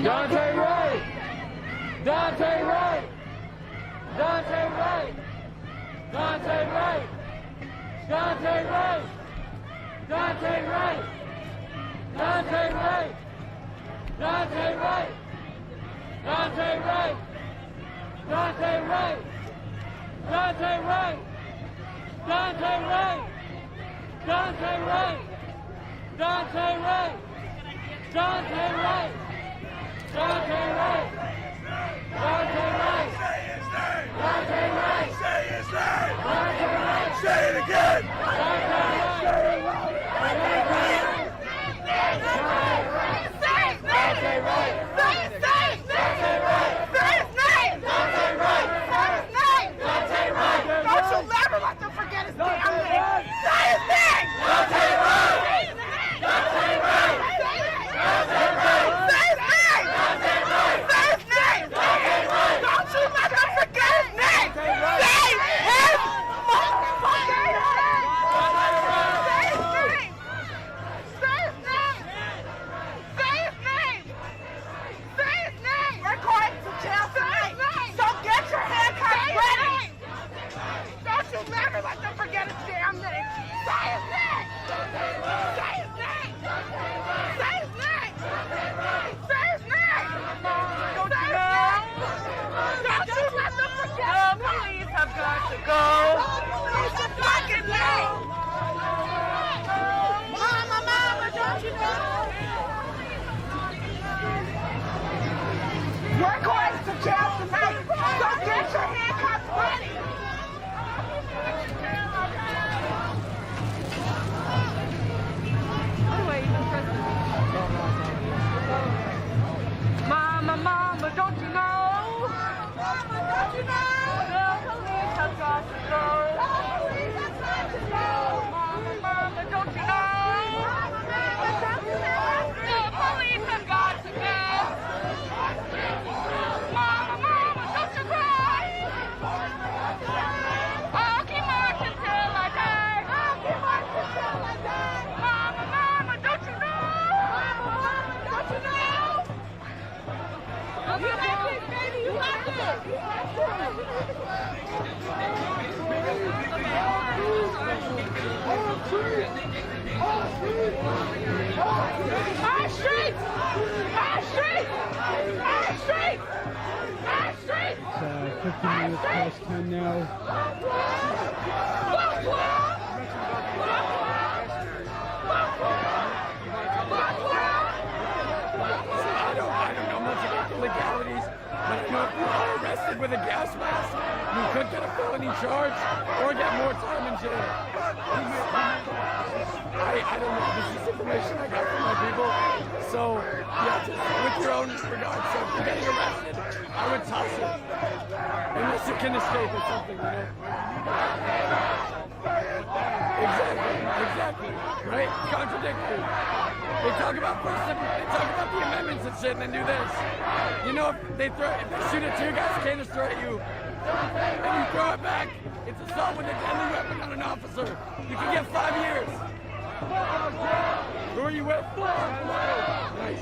Dante Wright! Dante Wright! Dante Wright! Dante Wright! Dante Wright! Dante Wright! Dante Wright! Dante Wright! Dante Wright! Dante Wright! Dante Wright! Dante Wright! Dante Wright! Dante Wright! Dante Wright! Dante Wright! Dante Wright! Dante Wright! Say his name! Dante Wright! Say it again! Dante Wright! Say it loud! Dante Wright! Say his name! Dante Wright! Say his name! Dante Wright! Say his name! Dante Wright! Say his name! Dante Wright! Don't you ever let them forget his damn name! Say his name! Dante Wright! Dante Wright! Dante Wright! Say his name! Dante Wright! Say his name! Dante Wright! Don't you let them forget his name! Say his motherfucking name! Say his name! Say his name! Say his name! Say his name! We're going to jail tonight! So get your handcuffs ready! Don't you never let them forget his damn name! Say his name! Say his name! Say his name! Say his name! Don't you know? Don't you let them forget his name! The police have got to go! Say his fucking name! Mama, mama, don't you know? We're going to jail tonight, so get your handcuffs ready! Mama, mama, don't you know? Mama, don't you know? The police have got to go. The police have got to go. Mama, mama, don't you know? Mama, mama, don't you know? The police have got to go. Mama, mama, don't you cry? I'll keep marching till I die. I'll keep marching till I die. Mama, mama, don't you know? Mama, mama, don't you know? You got it, baby. You got it. Our streets! Our streets! Our streets! Our streets! 15 minutes past 10 now. I don't know much about the legalities, but I know if you are arrested with a gas mask, you could get a felony charge or get more time in jail. I don't know. This is information I got from my people. So, yeah, just with your own regard. So if you're getting arrested, I would toss it. Unless you can escape or something, you know? Exactly. Right? Contradictory. They talk about the amendments and shit, and then do this. You know, if they shoot a tear gas canister at you, and you throw it back, it's assault with a deadly weapon on an officer. You can get 5 years. Who are you with? Nice.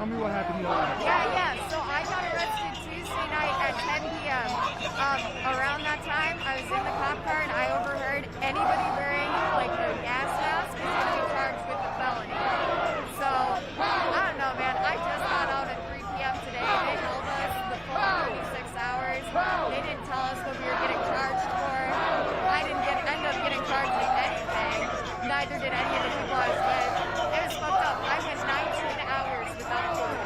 Tell me what happened the other night. Yeah. So I got arrested Tuesday night at 10 p.m. Around that time, I was in the cop car and I overheard anybody wearing like a gas mask was going to be charged with a felony. So I don't know, man. I just got out at 3 p.m. today. They told us the full 36 hours. They didn't tell us what we were getting charged for. I didn't end up getting charged with anything. Neither did any of the people I was with. It was fucked up. I went 19 hours without food.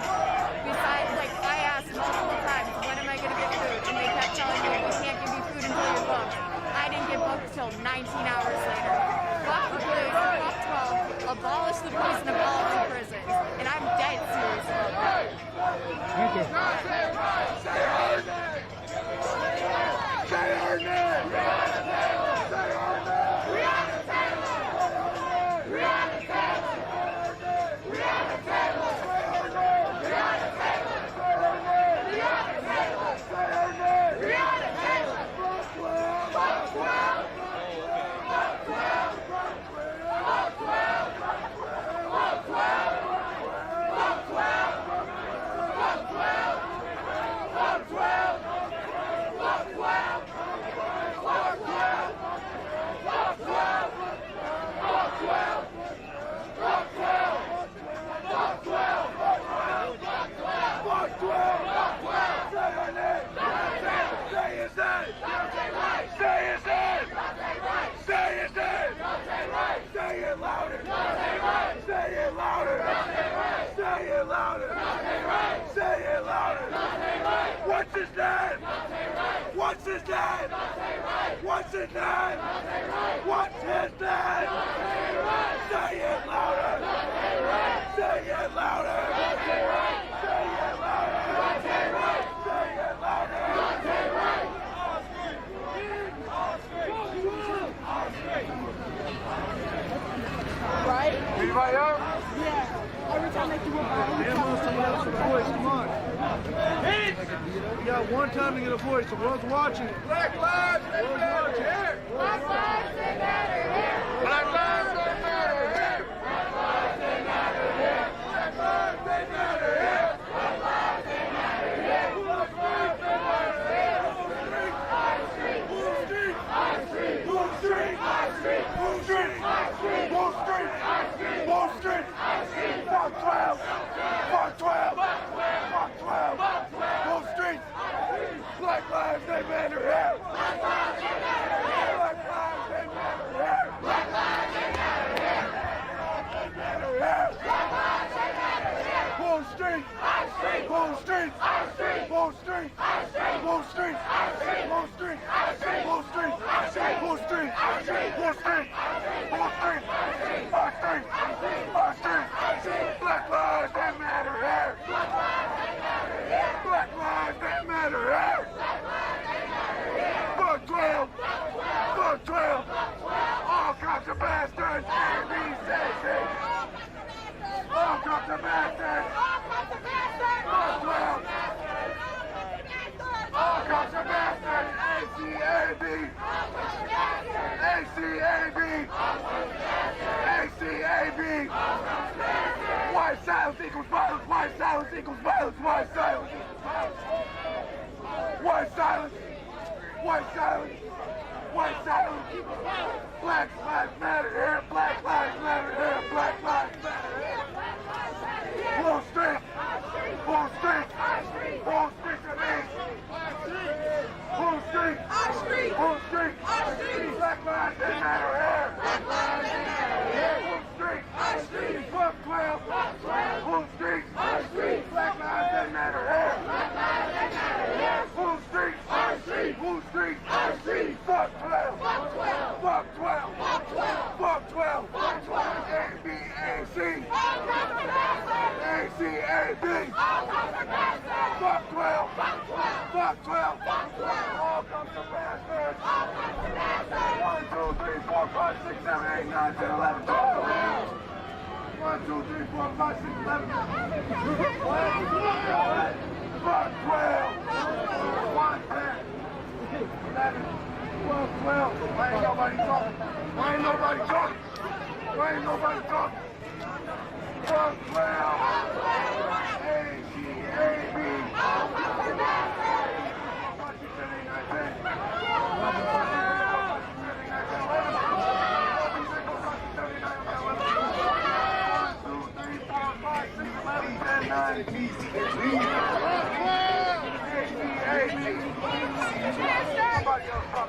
Besides, like, I asked multiple times, when am I going to get food? And they kept telling me, we can't give you food until you're booked. I didn't get booked until 19 hours later. Fuck the police, fuck 12, abolish the police and abolish the prisons. And I'm dead serious about that. Thank you. Say her name! Say her name! Breonna Taylor! Breonna Taylor! Breonna Taylor! Say her name! Breonna Taylor! Say her name! Breonna Taylor! Say her name! Breonna Taylor! Fuck 12! Fuck 12! Fuck 12! Fuck 12! Fuck 12! Fuck 12! Fuck 12! Fuck 12! Fuck 12! Fuck 12! What's his name? What's his name? What's his name? What's his name? Say it louder! Say it louder! Say it louder! Say it louder! Right? Anybody else? Yeah. Every time they do a battle, Someone else with a voice, come on. You got one time to get a voice, the world's watching. Black lives matter here! Black lives matter here! Black lives matter here! Black lives matter here! Black lives matter here! Black lives matter here! Black lives matter here! Our street! Our street! Our street! NCAB! White silence equals violence! White silence equals violence! White silence equals violence! White silence! White silence! White silence equals violence! Black lives matter here! Black lives matter here! Black lives matter here! Full strength! Full strength! Full strength of me! Full strength! Full strength! Black lives matter here! Black lives matter here! Full strength! Fuck 12! Full strength! Black lives matter here! Black lives matter here! Full strength! Full strength! Fuck 12! Fuck 12! Fuck 12! Fuck 12! Fuck 12! Fuck 12! ABAC! ACAB! Fuck 12! Fuck 12! Fuck 12! Fuck 12! All comes to bastards! 1, 2, 3, 4, 5, 6, 7, 8, 9, 10, 11, 12! 1, 2, 3, 4, 5, 6, 11. Fuck 12! 1, 10, 11, 12, 12. Why ain't nobody talking? Why ain't nobody talking? Why ain't nobody talking? Fuck 12! ACAB! Somebody else talk.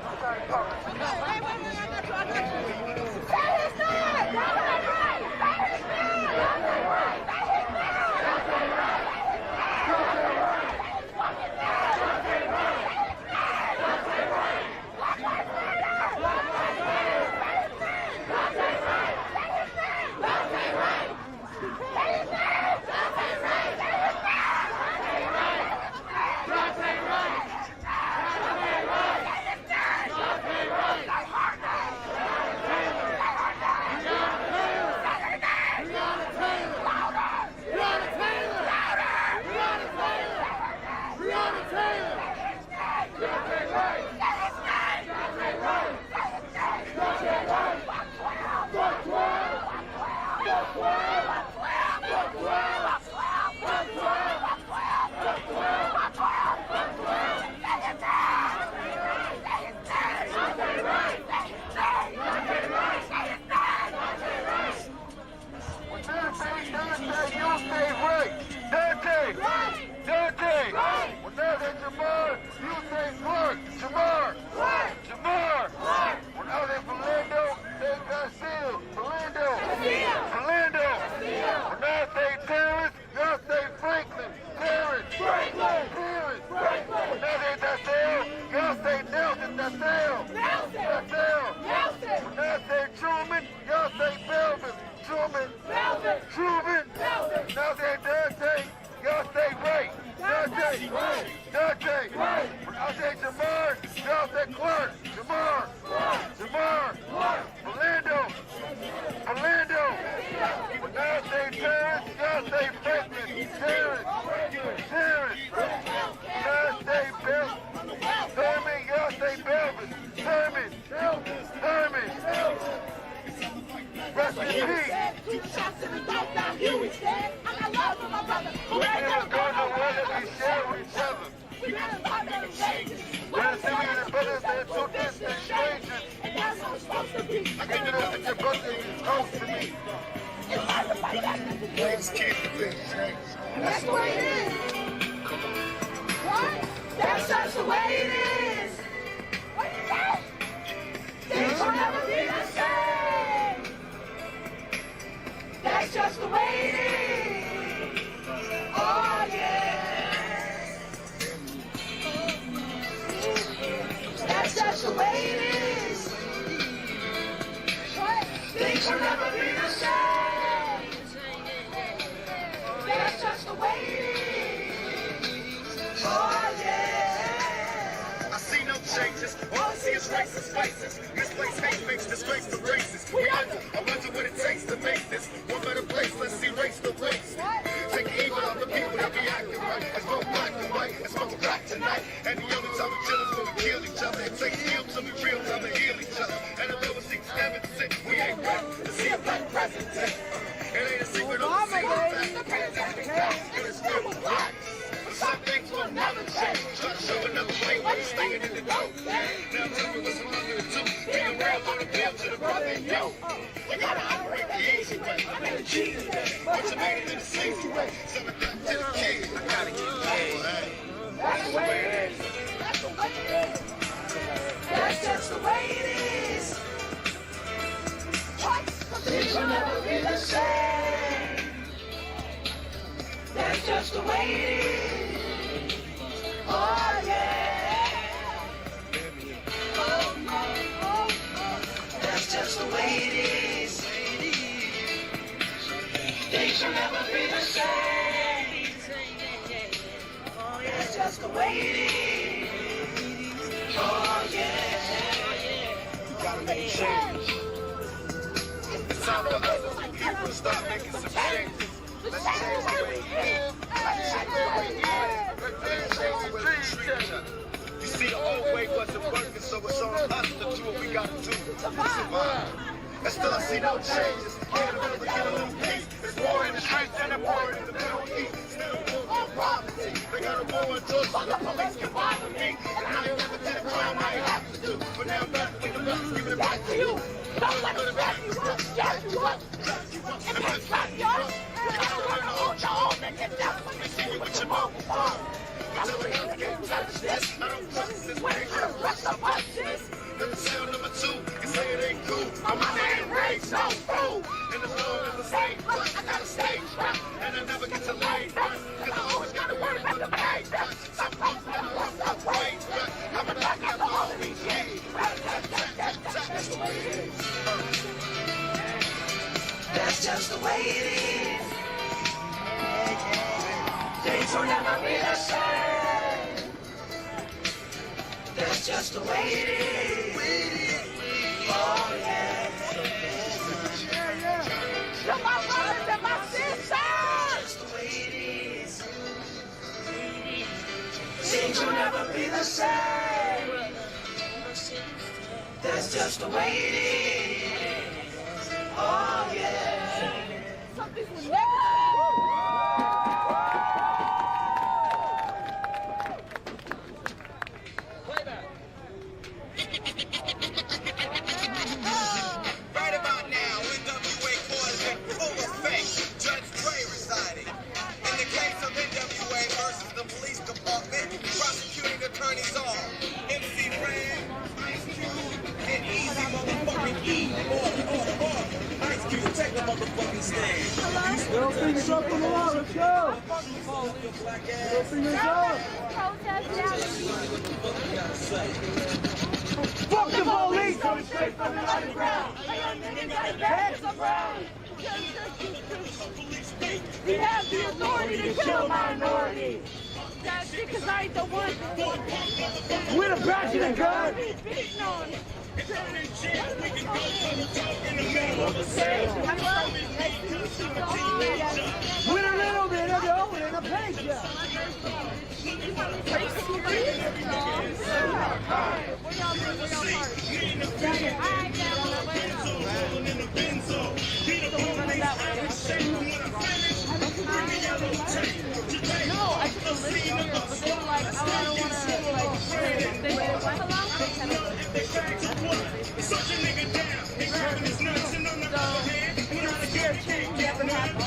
That's the way it is. What? That's just the way it is. What is that? Things will never be the same. That's just the way it is. Oh yeah. That's just the way it is. What? Things will never be the same. That's just the way it is. Oh yeah. I see no changes. All I see is racist faces. Misplaced hate makes disgrace to races. I wonder what it takes to make this one better place. Let's erase the race. Take the evil of the people that be acting right. It's both black and white. It's both black tonight. And the only time we chill is when we kill each other. It takes skill to be real time to heal each other. And although it seems never to sit, we ain't ready to see a black president. Now tell me what's wrong with you. Being real on the bill to the brother and you. You gotta operate the easy way. I made a G today. But you made it in the sleazy way. So I got to the kid. I gotta get paid. That's the way it is. That's the way it is. That's just the way it is. What? Things will never be the same. That's just the way it is. Oh yeah. Oh. That's just the way it is. Things will never be the same. Oh yeah. That's just the way it is. Oh yeah. You gotta make a change. It's time for us people to start making some changes. Let's change the way we live. Let's change the way we live. Let's change the way we treat each other. You see, the old way wasn't working, so it's on us to do what we got to do to survive. And still I see no changes. Can't never get a little peace. It's war in the streets and a war in the Middle East. Still war on poverty. They got a war on drugs, so the police can bother me. And I ain't never did a crime I ain't have to do. But now I'm back with the best, giving it back to you. Don't let it back you up, yes you up, and then stop you up. You gotta learn to hold your own and get down when they see you with your mobile phone. Tell me how to get touch this. I don't trust this way. I don't rest up on this. Never sell number 2, you say it ain't cool. I'm my name, Ray, so fool. And the floor is the same, but I got a stage rap. And I never get to lay back, cause I always gotta worry about the payback. Some folks never want that wage back. I'm a back after all of these years. That's the way it is. That's just the way it is. Things will never be the same. That's just the way it is. Oh yeah. You're my brothers and my sisters. That's just the way it is. Things will never be the same. That's just the way it is. Oh yeah. Something's with never. Right about now, NWA court is in full effect. Judge Dre residing. In the case of NWA versus the police department, prosecuting attorneys are MC Red, Ice Cube, and Easy motherfucking E. Ice Cube, take the motherfucking stand. Little fingers up on the wall, let's go! Little fingers up! Fuck the police! Coming straight from the underground! Hands around! We have the authority to kill minorities! That's because I ain't the one. With a badge and a gun! With a little bit of dough and a paycheck! No, I just live here, but they were like, I don't want to, like, they went along, they kind of, so, you know, the fear of change never happened.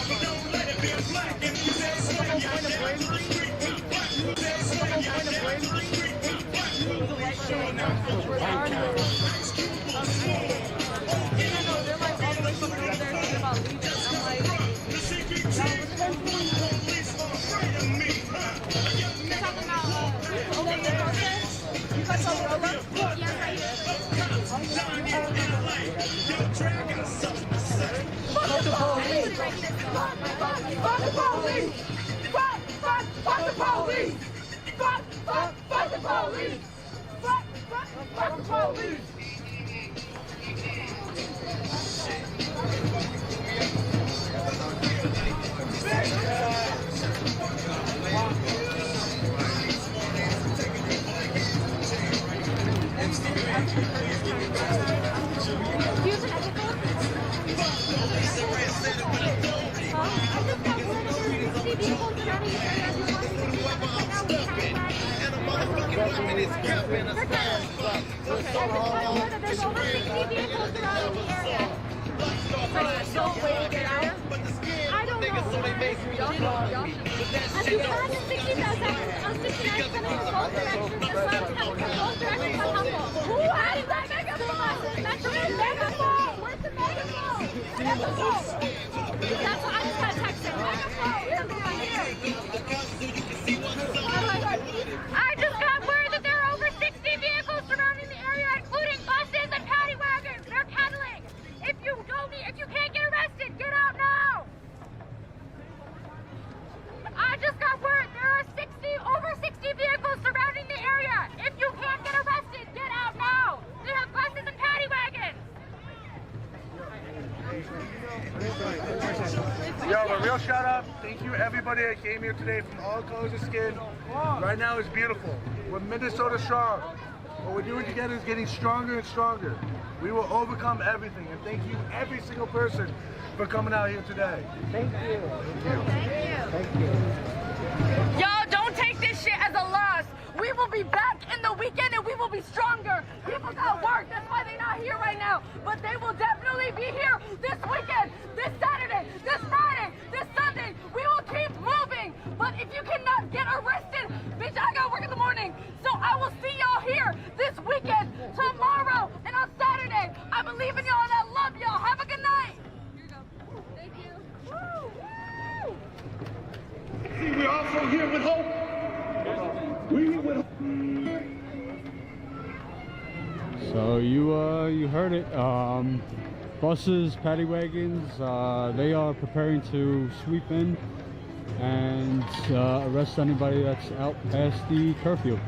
Fuck the police! Fuck the police! Fuck the police! Fuck the police! Fuck the police! And a motherfucker There's over 60 vehicles surrounding the area. There's no way to get out. I don't know. As you pass 60,000 on 69 coming in both directions, the sun is coming from both directions on Humboldt. Who has that megaphone? That's the megaphone. Where's the megaphone? Megaphone. That's what I just got texted. Megaphone. I just got word that there are over 60 vehicles surrounding the area, including buses and paddy wagons. They're pedaling. If you can't get arrested, get out now. I just got word there are over 60 vehicles surrounding the area. If you can't get arrested, get out now. They have buses and paddy wagons. Yo, a real shout out. Thank you everybody that came here today from all colors of skin. Right now it's beautiful. We're Minnesota strong. What we're doing together is getting stronger and stronger. We will overcome everything. And thank you every single person for coming out here today. Thank you. Thank you. Y'all don't take this shit as a loss. We will be back in the weekend and we will be stronger. People got work, that's why they're not here right now. But they will definitely be here this weekend, this Saturday, this Friday, this Sunday. We will keep moving. But if you cannot get arrested, bitch, I got work in the morning. So I will see y'all here this weekend, tomorrow, and on Saturday. I believe in y'all and I love y'all. Have a good night. Here you go. Thank you. Woo! Woo! See, we're also here with hope. So you heard it. Buses, paddy wagons, they are preparing to sweep in and arrest anybody that's out past the curfew.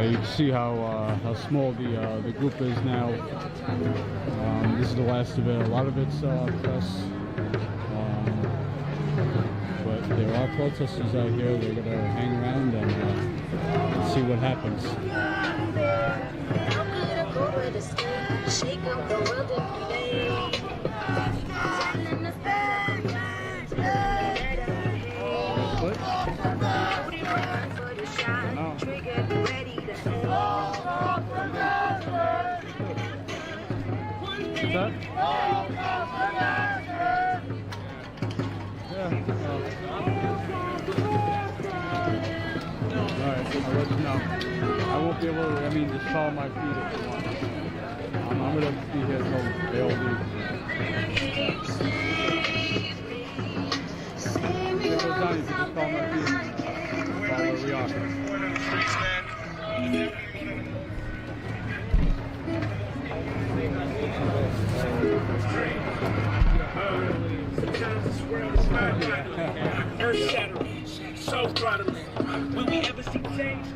You can see how small the group is now. This is the last of it. A lot of it's press, but there are protesters out here. They're gonna hang around and see what happens. That? Yeah. Alright, I'll let you know. I won't be able to, just follow my feet if you want. I'm going to be here until they all leave. If it goes down, you can just follow my feet and follow where we are. Earth shattering, soul throttling. Will we ever see change?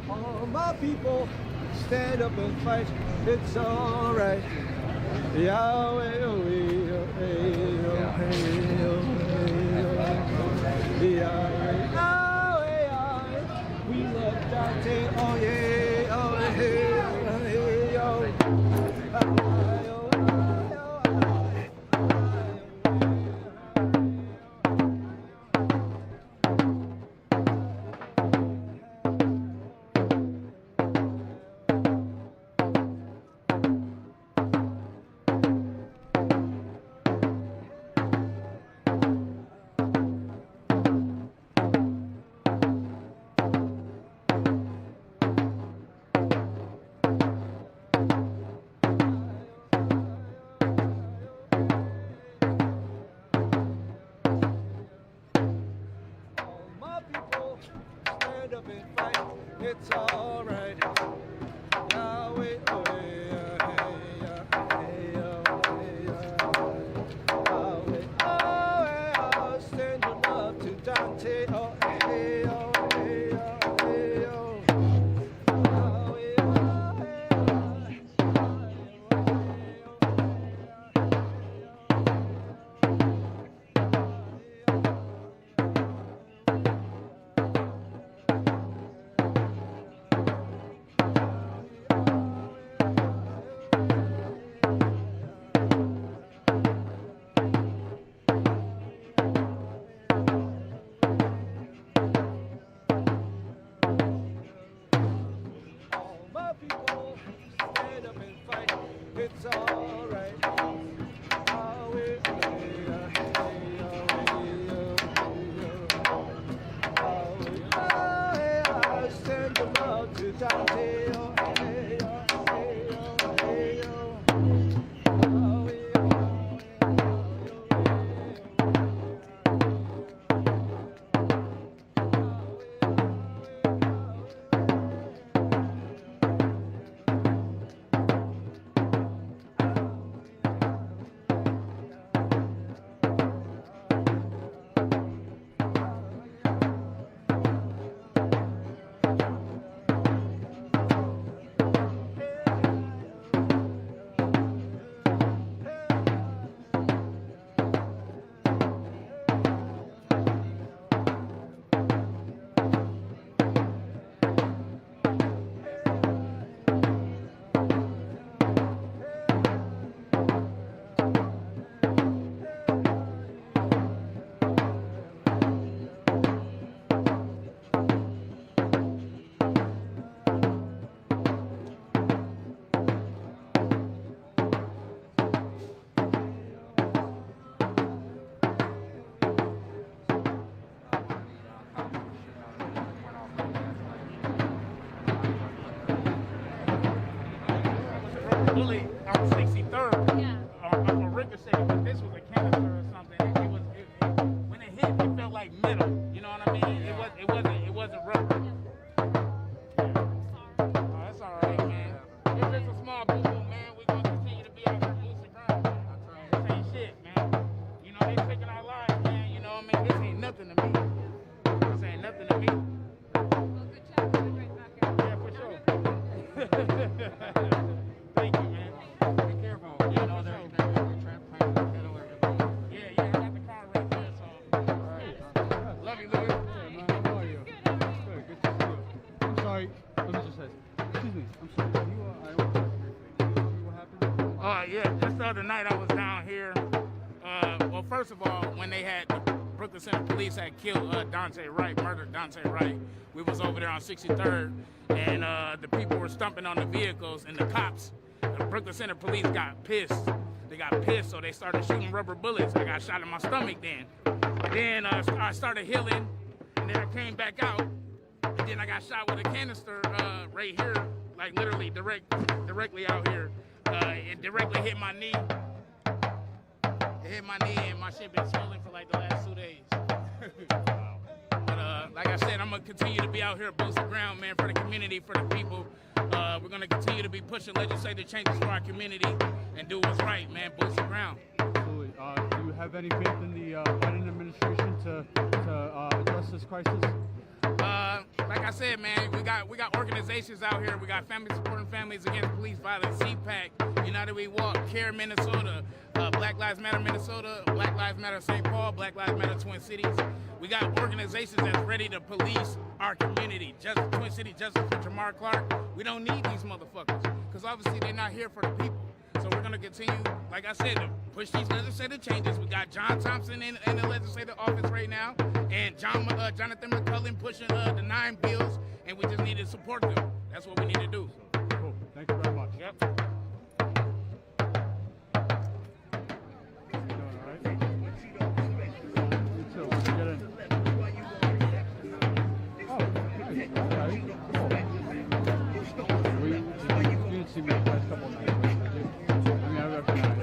All my people, stand up and fight. It's alright. Yahweh, oh, hey, oh, hey, oh, hey, oh, hey, Yahweh, Yahweh, Yahweh. We love Dante, oh yeah, oh hey. it's alright. Yahweh, oh, yeah, hey, Yahweh, oh, yeah, send your love to Dante, oh, hey, oh, hey, oh, hey, oh. Yahweh, oh, hey, all my people stand up and fight. It's alright. Yahweh, Yahweh, send your love to Dante. Oh, hey, oh, hey, oh, hey, oh. Bullet on 63rd. On a ricochet, but this was a canister or something. When it hit, it felt like metal. You know what I mean? It wasn't rubber. Oh, that's all right, man. If it's a small boo-boo, man, we're gonna continue to be out here boosting ground. This ain't shit, man. You know, they taking our lives, man. You know what I mean? This ain't nothing to me. This ain't nothing to me. Yeah, for sure. Thank you, man. Be careful. You know, they're trying to pedal or yeah, I got the car right there, so. Love you, Louis. How are you? Good to see you. I'm sorry. Let me just say, excuse me. I'm sorry. I don't know what happened. Yeah, just the other night I was down here. Well, first of all, when they had the Brooklyn Center Police had killed Dante Wright, murdered Dante Wright, we was over there on 63rd, and the people were stumping on the vehicles, and the cops, the Brooklyn Center Police got pissed. They got pissed, so they started shooting rubber bullets. I got shot in my stomach then. And then I started healing, and then I came back out, and then I got shot with a canister right here, like literally directly out here. It directly hit my knee. It hit my knee, and my shit been swollen for like the last 2 days. But like I said, I'm gonna continue to be out here boosting ground, man, for the community, for the people. We're gonna continue to be pushing legislative changes for our community and do what's right, man. Boosting ground. Absolutely. Do you have any faith in the Biden administration to address this crisis? Like I said, man, we got organizations out here. We got Families Supporting Families Against Police Violence, CPAC, United We Walk, CARE Minnesota, Black Lives Matter Minnesota, Black Lives Matter St. Paul, Black Lives Matter Twin Cities. We got organizations that's ready to police our community. Twin City Justice for Jamar Clark. We don't need these motherfuckers because obviously they're not here for the people. So we're going to continue, like I said, to push these legislative changes. We got John Thompson in the legislative office right now, and Jonathan McCullen pushing the 9 bills, and we just need to support them. That's what we need to do. Cool. Thank you very much. Yep. See me the last couple of nights. I mean, I recognize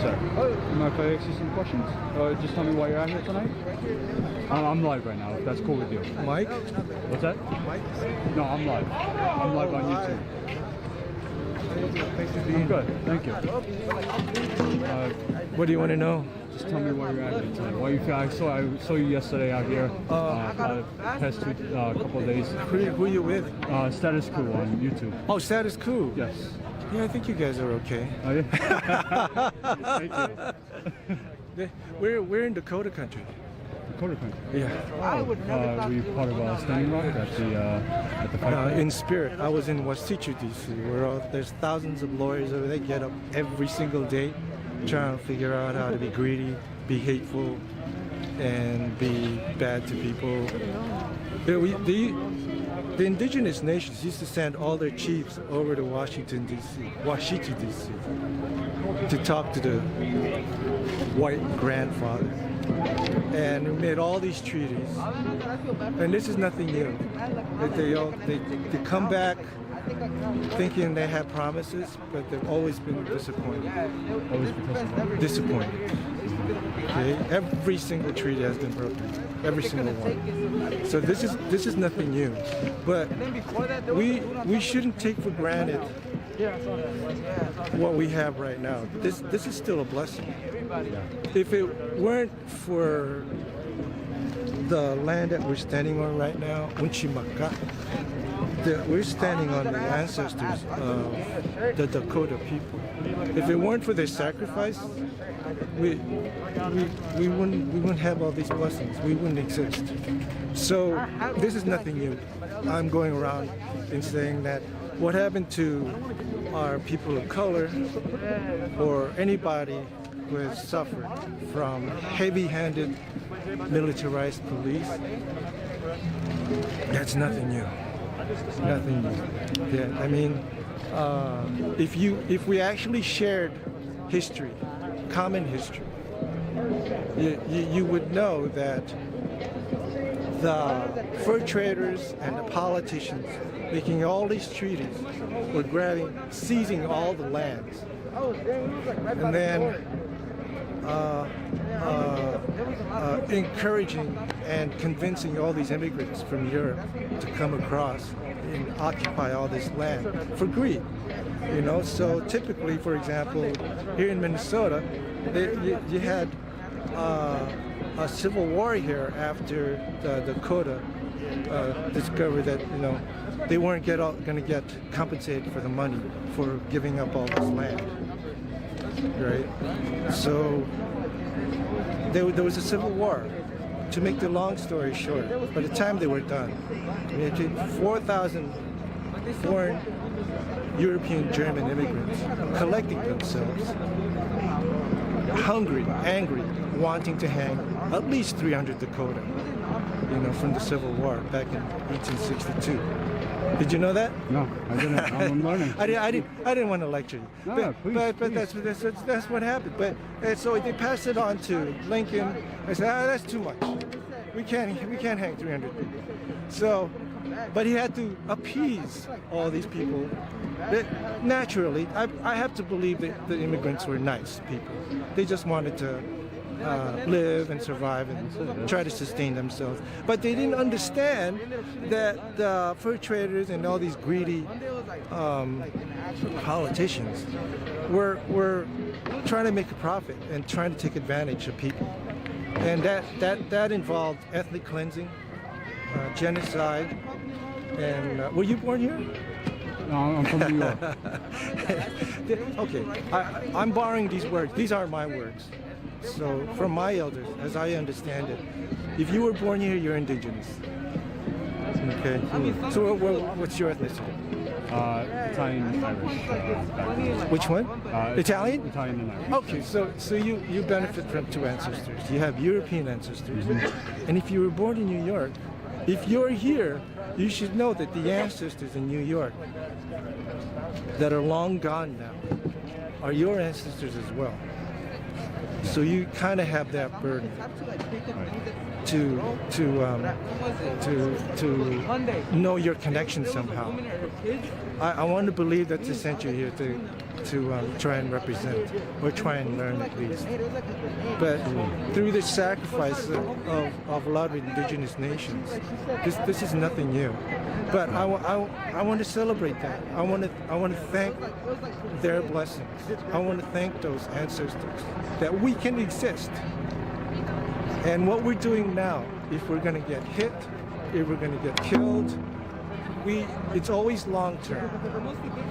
sir. Mind if I ask you some questions? Just tell me why you're out here tonight. I'm live right now, if that's cool with you. Mike? What's that? Mike? No, I'm live. I'm live on YouTube. I'm good, thank you. What do you want to know? Just tell me why you're out here tonight. Why you feel? I saw you yesterday out here. Past couple of days. Who are you with? Status Quo on YouTube. Oh, Status Quo. Yes. Yeah, I think you guys are okay. Oh, yeah? Thank you. We're in Dakota country. Dakota country? Yeah. Were you part of Standing Rock at the fight? In spirit. I was in Wasatch, D.C. where there's thousands of lawyers over there. They get up every single day trying to figure out how to be greedy, be hateful, and be bad to people. The indigenous nations used to send all their chiefs over to Washington, D.C., to talk to the white grandfather. And we made all these treaties. And this is nothing new. They come back thinking they have promises, but they've always been disappointed. Always been disappointed. Okay? Every single treaty has been broken. Every single one. So this is nothing new. But we shouldn't take for granted what we have right now. This is still a blessing. If it weren't for the land that we're standing on right now, Unchimaka, we're standing on the ancestors of the Dakota people. If it weren't for their sacrifice, we wouldn't have all these blessings. We wouldn't exist. So this is nothing new. I'm going around and saying that what happened to our people of color or anybody who has suffered from heavy-handed militarized police, that's nothing new. Nothing new. Yeah, I mean, if we actually shared history, common history, you would know that the fur traders and the politicians making all these treaties were seizing all the lands, and then encouraging and convincing all these immigrants from Europe to come across and occupy all this land for greed. You know, so typically, for example, here in Minnesota, you had a civil war here after the Dakota discovered that they weren't going to get compensated for the money for giving up all this land, right? So there was a civil war. To make the long story short, by the time they were done, it took 4,000 foreign European German immigrants collecting themselves, hungry, angry, wanting to hang at least 300 Dakota, from the Civil War back in 1862. Did you know that? No, I didn't. I'm learning. I didn't want to lecture you. No, but please. that's what happened. But so they passed it on to Lincoln. I said, that's too much. We can't hang 300 people. So, but he had to appease all these people. Naturally, I have to believe that the immigrants were nice people. They just wanted to live and survive and try to sustain themselves. But they didn't understand that the fur traders and all these greedy politicians were trying to make a profit and trying to take advantage of people. And that involved ethnic cleansing, genocide, and were you born here? No, I'm from New York. Okay, I'm borrowing these words. These are my words. So, from my elders, as I understand it, if you were born here, you're indigenous. Okay. So, what's your ethnicity? Italian, Irish. Which one? Italian? Italian and Irish. Okay, so you benefit from two ancestors. You have European ancestors, and if you were born in New York, if you're here, you should know that the ancestors in New York that are long gone now are your ancestors as well. So you kind of have that burden to know your connection somehow. I want to believe that they sent you here to try and represent, or try and learn at least. But through the sacrifice of a lot of indigenous nations, this is nothing new. But I want to celebrate that. I want to thank their blessings. I want to thank those ancestors that we can exist. And what we're doing now, if we're going to get hit, if we're going to get killed, it's always long term.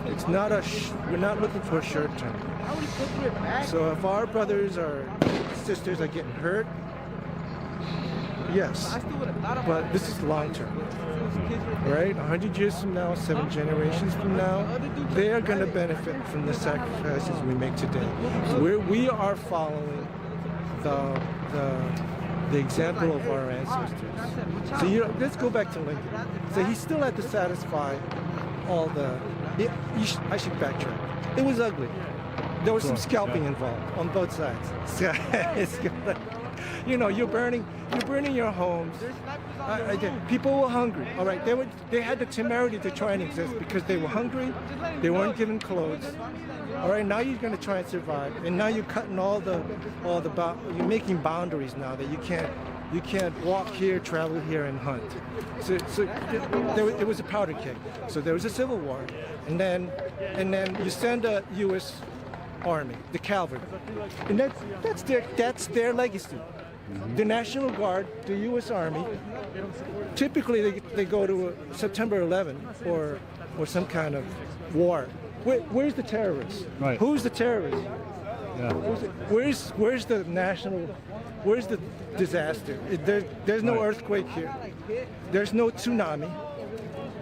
It's not we're not looking for short term. So if our brothers or sisters are getting hurt, yes, but this is long term. Right? 100 years from now, 7 generations from now, they are going to benefit from the sacrifices we make today. So we are following the example of our ancestors. So let's go back to Lincoln. So he still had to satisfy all I should backtrack. It was ugly. There was some scalping involved on both sides. You're burning your homes. People were hungry. All right, they had the temerity to try and exist because they were hungry. They weren't given clothes. All right, now you're going to try and survive, and now you're cutting you're making boundaries now that you can't walk here, travel here, and hunt. So it was a powder keg. So there was a civil war, and then you send a U.S. Army, the cavalry, and that's their legacy. The National Guard, the U.S. Army, typically they go to September 11 or some kind of war. Where's the terrorists? Right. Who's the terrorist? Yeah. Where's the disaster? There's no earthquake here. There's no tsunami.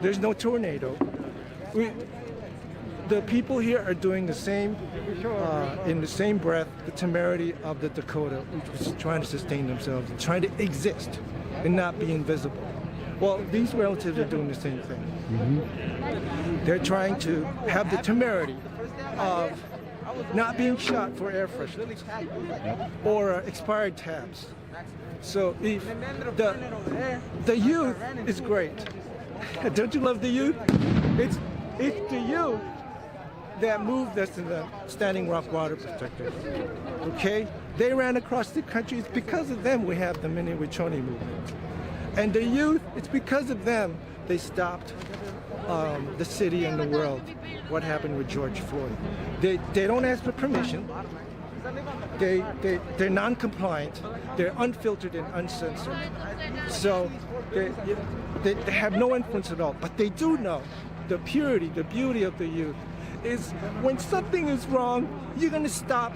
There's no tornado. The people here are doing the same, in the same breath, the temerity of the Dakota, which was trying to sustain themselves, trying to exist and not be invisible. Well, these relatives are doing the same thing. Mm-hmm. They're trying to have the temerity of not being shot for air fresheners or expired tabs. So if the youth is great. Don't you love the youth? It's the youth that moved us to the Standing Rock Water Protectors. Okay? They ran across the country. It's because of them we have the Minneapolis movement. And the youth, it's because of them they stopped the city and the world. What happened with George Floyd? They don't ask for permission. They're non-compliant. They're unfiltered and uncensored. So they have no influence at all. But they do know the purity, the beauty of the youth is when something is wrong, you're gonna stop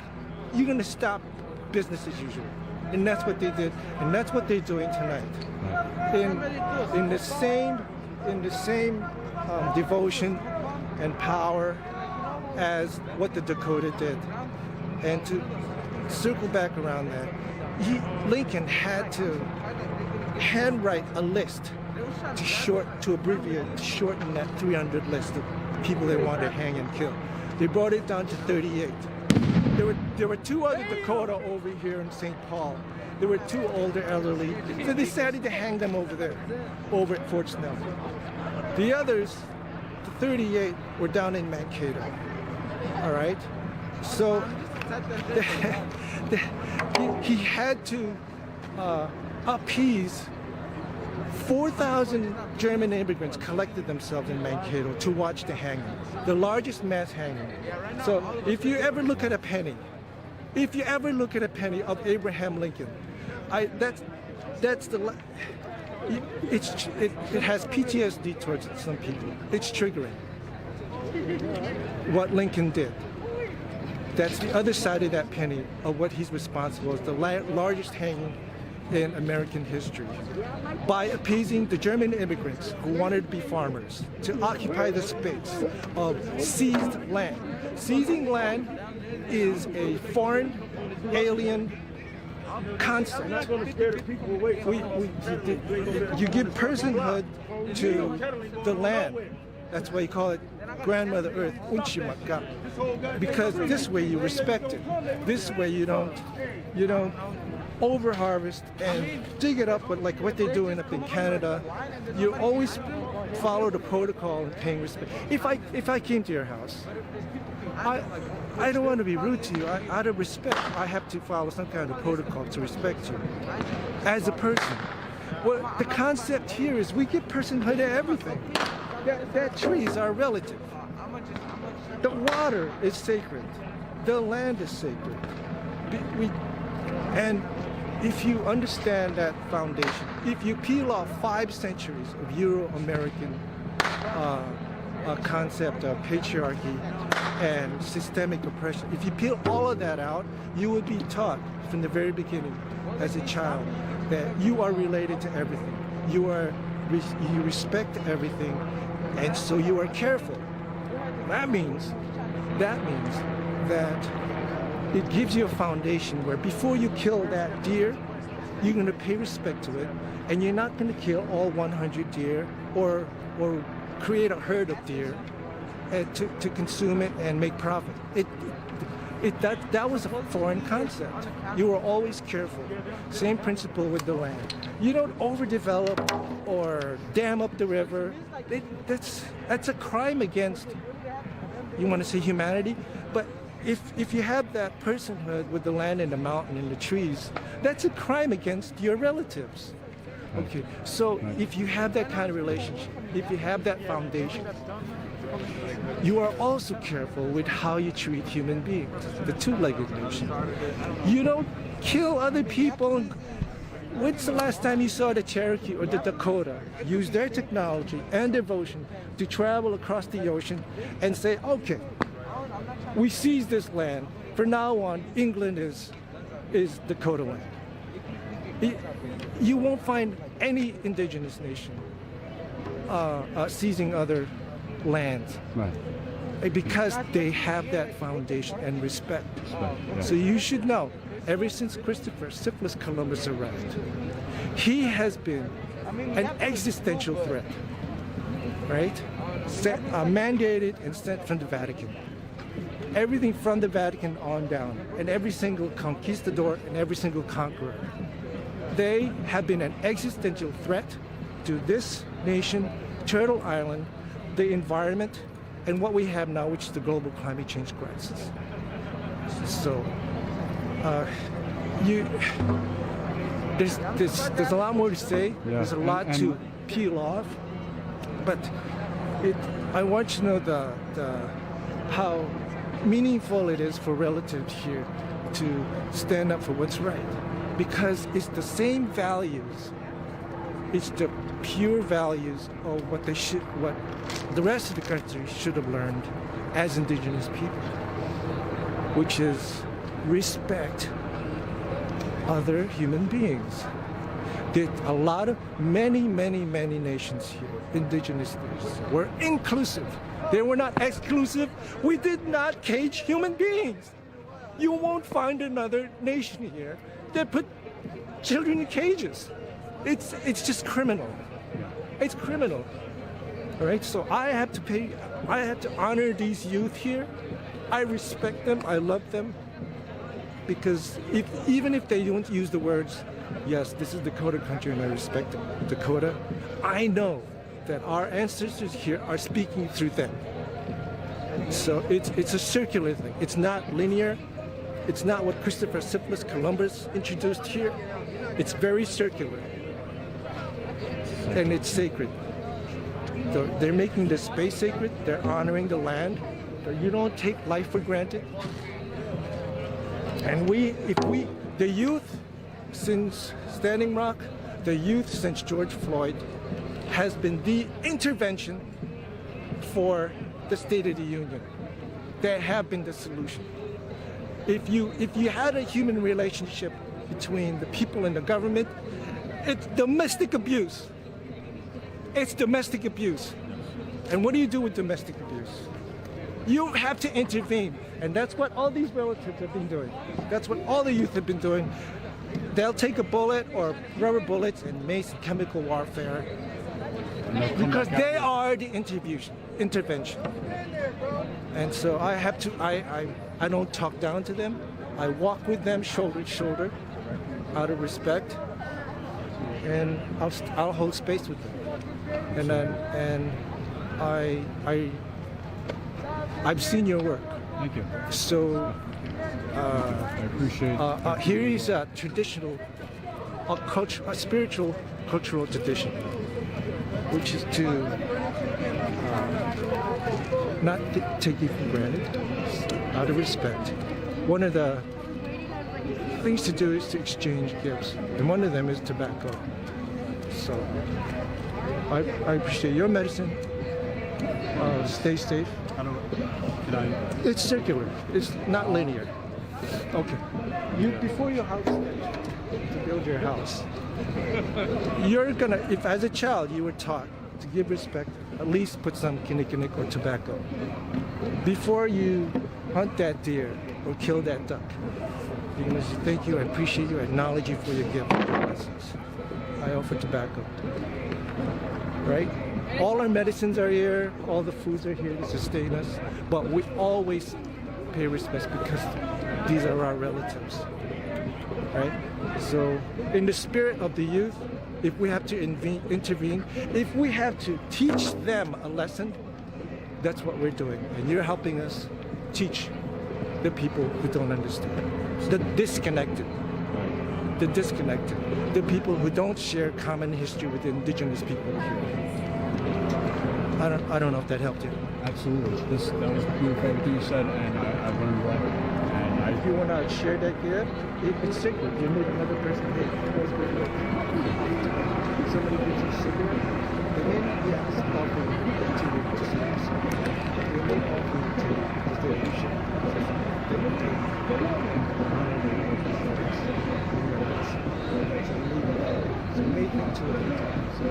business as usual. And that's what they did, and that's what they're doing tonight. In the same devotion and power as what the Dakota did. And to circle back around that, Lincoln had to handwrite a list to shorten that 300 list of people they wanted to hang and kill. They brought it down to 38. There were 2 other Dakota over here in St. Paul. There were 2 older elderly, so they decided to hang them over there, over at Fort Snell. The others, the 38, were down in Mankato. All right, so he had to appease 4,000 German immigrants collected themselves in Mankato to watch the hanging, the largest mass hanging. So if you ever look at a penny, of Abraham Lincoln, it has PTSD towards it, some people. It's triggering. What Lincoln did. That's the other side of that penny of what he's responsible. It's the largest hanging in American history, by appeasing the German immigrants who wanted to be farmers, to occupy the space of seized land. Seizing land is a foreign, alien concept. You give personhood to the land. That's why you call it Grandmother Earth, Unchimaka, because this way you respect it. This way you don't over-harvest and dig it up with like what they're doing up in Canada. You always follow the protocol and paying respect. If I came to your house, I don't want to be rude to you. Out of respect, I have to follow some kind of protocol to respect you as a person. Well, the concept here is we give personhood to everything. That tree is our relative. The water is sacred. The land is sacred. And if you understand that foundation, if you peel off 5 centuries of Euro-American concept of patriarchy and systemic oppression, if you peel all of that out, you would be taught from the very beginning as a child that you are related to everything. You respect everything, and so you are careful. That means that it gives you a foundation where before you kill that deer, you're going to pay respect to it, and you're not going to kill all 100 deer or create a herd of deer to consume it and make profit. That was a foreign concept. You were always careful. Same principle with the land. You don't overdevelop or dam up the river. That's a crime against, you want to say humanity, but if you have that personhood with the land and the mountain and the trees, that's a crime against your relatives. Okay, so if you have that kind of relationship, if you have that foundation, you are also careful with how you treat human beings, the two-legged nation. You don't kill other people. When's the last time you saw the Cherokee or the Dakota use their technology and devotion to travel across the ocean and say, okay, we seize this land. From now on, England is Dakota land. You won't find any indigenous nation seizing other lands. Right. Because they have that foundation and respect. Yeah. So you should know, ever since Christopher Syphilis Columbus arrived, he has been an existential threat, right? Mandated and sent from the Vatican. Everything from the Vatican on down, and every single conquistador and every single conqueror. They have been an existential threat to this nation, Turtle Island, the environment, and what we have now, which is the global climate change crisis. So, there's a lot more to say. Yeah. There's a lot to peel off, but I want you to know how meaningful it is for relatives here to stand up for what's right, because it's the same values. It's the pure values of what the rest of the country should have learned as indigenous people, which is respect other human beings. There are many nations here, indigenous nations, were inclusive. They were not exclusive. We did not cage human beings. You won't find another nation here that put children in cages. It's just criminal. It's criminal. All right, so I have to honor these youth here. I respect them, I love them, because even if they don't use the words, yes, this is Dakota country and I respect Dakota, I know that our ancestors here are speaking through them. So it's a circular thing. It's not linear. It's not what Christopher Syphilis Columbus introduced here. It's very circular. And it's sacred. So they're making the space sacred. They're honoring the land. So you don't take life for granted. And the youth since Standing Rock, the youth since George Floyd, has been the intervention for the State of the Union. They have been the solution. If you had a human relationship between the people and the government, it's domestic abuse. It's domestic abuse. And what do you do with domestic abuse? You have to intervene. And that's what all these relatives have been doing. That's what all the youth have been doing. They'll take a bullet or rubber bullets and mace chemical warfare because they are the intervention. And so I don't talk down to them. I walk with them shoulder to shoulder out of respect, and I'll hold space with them. and I've seen your work. Thank you. So I appreciate. here is a traditional, a spiritual, cultural tradition, which is to not take it for granted, out of respect. One of the things to do is to exchange gifts, and one of them is tobacco. So I appreciate your medicine. Stay safe. It's circular. It's not linear. Okay. Before your house, to build your house, you're gonna, if as a child you were taught to give respect, at least put some kinikinik or tobacco. Before you hunt that deer or kill that duck, you're gonna say thank you, I appreciate you, I acknowledge you for your gift. I offer tobacco. Right? All our medicines are here, all the foods are here to sustain us, but we always pay respect because these are our relatives, right? So in the spirit of the youth, if we have to intervene, if we have to teach them a lesson, that's what we're doing. And you're helping us teach the people who don't understand, the disconnected, the people who don't share common history with indigenous people here. I don't know if that helped you. Absolutely. That was beautiful everything you said, and I learned a lot. And if you want to share that gift, it's sacred. You need another person here. Somebody gives you a cigarette, and then yes, offer to you to see us. You may offer to you because they appreciate it. So make them to it. So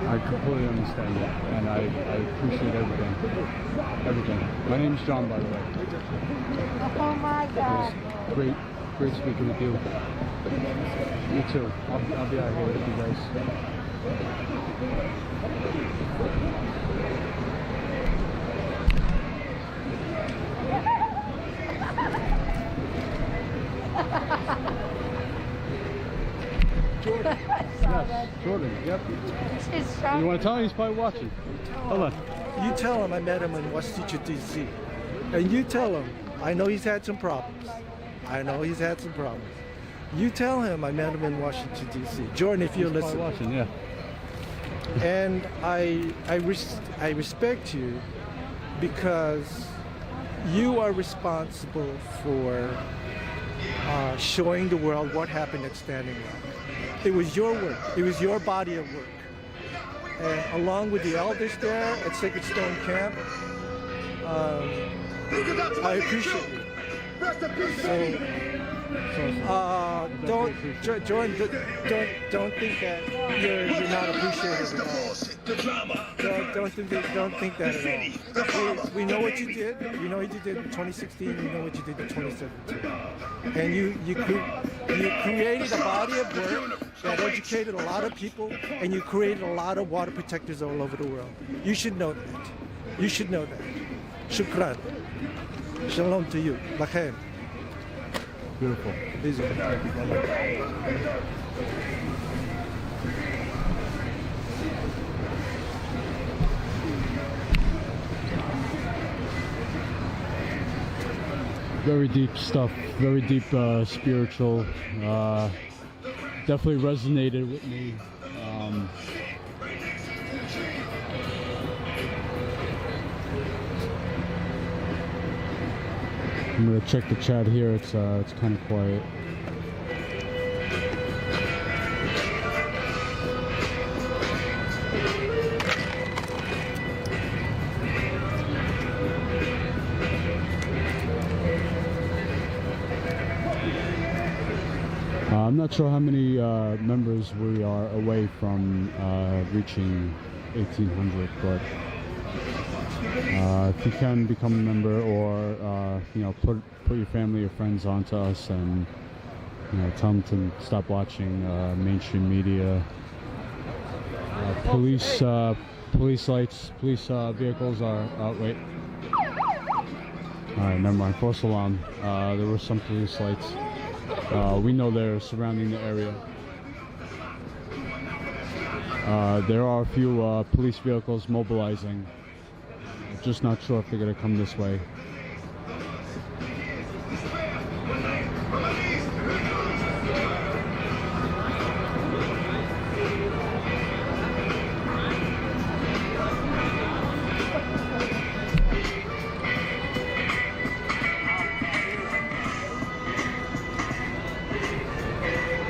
I completely understand that, and I appreciate everything. Everything. My name's John, by the way. Oh my God. It was great speaking with you. You too. I'll be out here with you guys. Jordan. Yes, Jordan. Yep. You want to tell him? He's probably watching. Hold on. You tell him I met him in Washington, D.C. And you tell him, I know he's had some problems. You tell him I met him in Washington, D.C. Jordan, if you're listening. Watching, yeah. And I respect you because you are responsible for showing the world what happened at Standing Rock. It was your work. It was your body of work. And along with the elders there at Sacred Stone Camp, I appreciate you. Don't think that you're not appreciated at all. Don't think that at all. We know what you did. You know what you did in 2016. You know what you did in 2017. And you created a body of work that educated a lot of people, and you created a lot of water protectors all over the world. You should know that. You should know that. Shukran. Shalom to you. Lachem. Beautiful. Easy. Very deep stuff, very deep spiritual. Definitely resonated with me. I'm gonna check the chat here. It's kind of quiet. I'm not sure how many members we are away from reaching 1,800, but if you can become a member, or put your family or friends onto us, and tell them to stop watching mainstream media. Police lights, police vehicles are out. Wait. All right, never mind. False alarm. There were some police lights. We know they're surrounding the area. There are a few police vehicles mobilizing. Just not sure if they're going to come this way.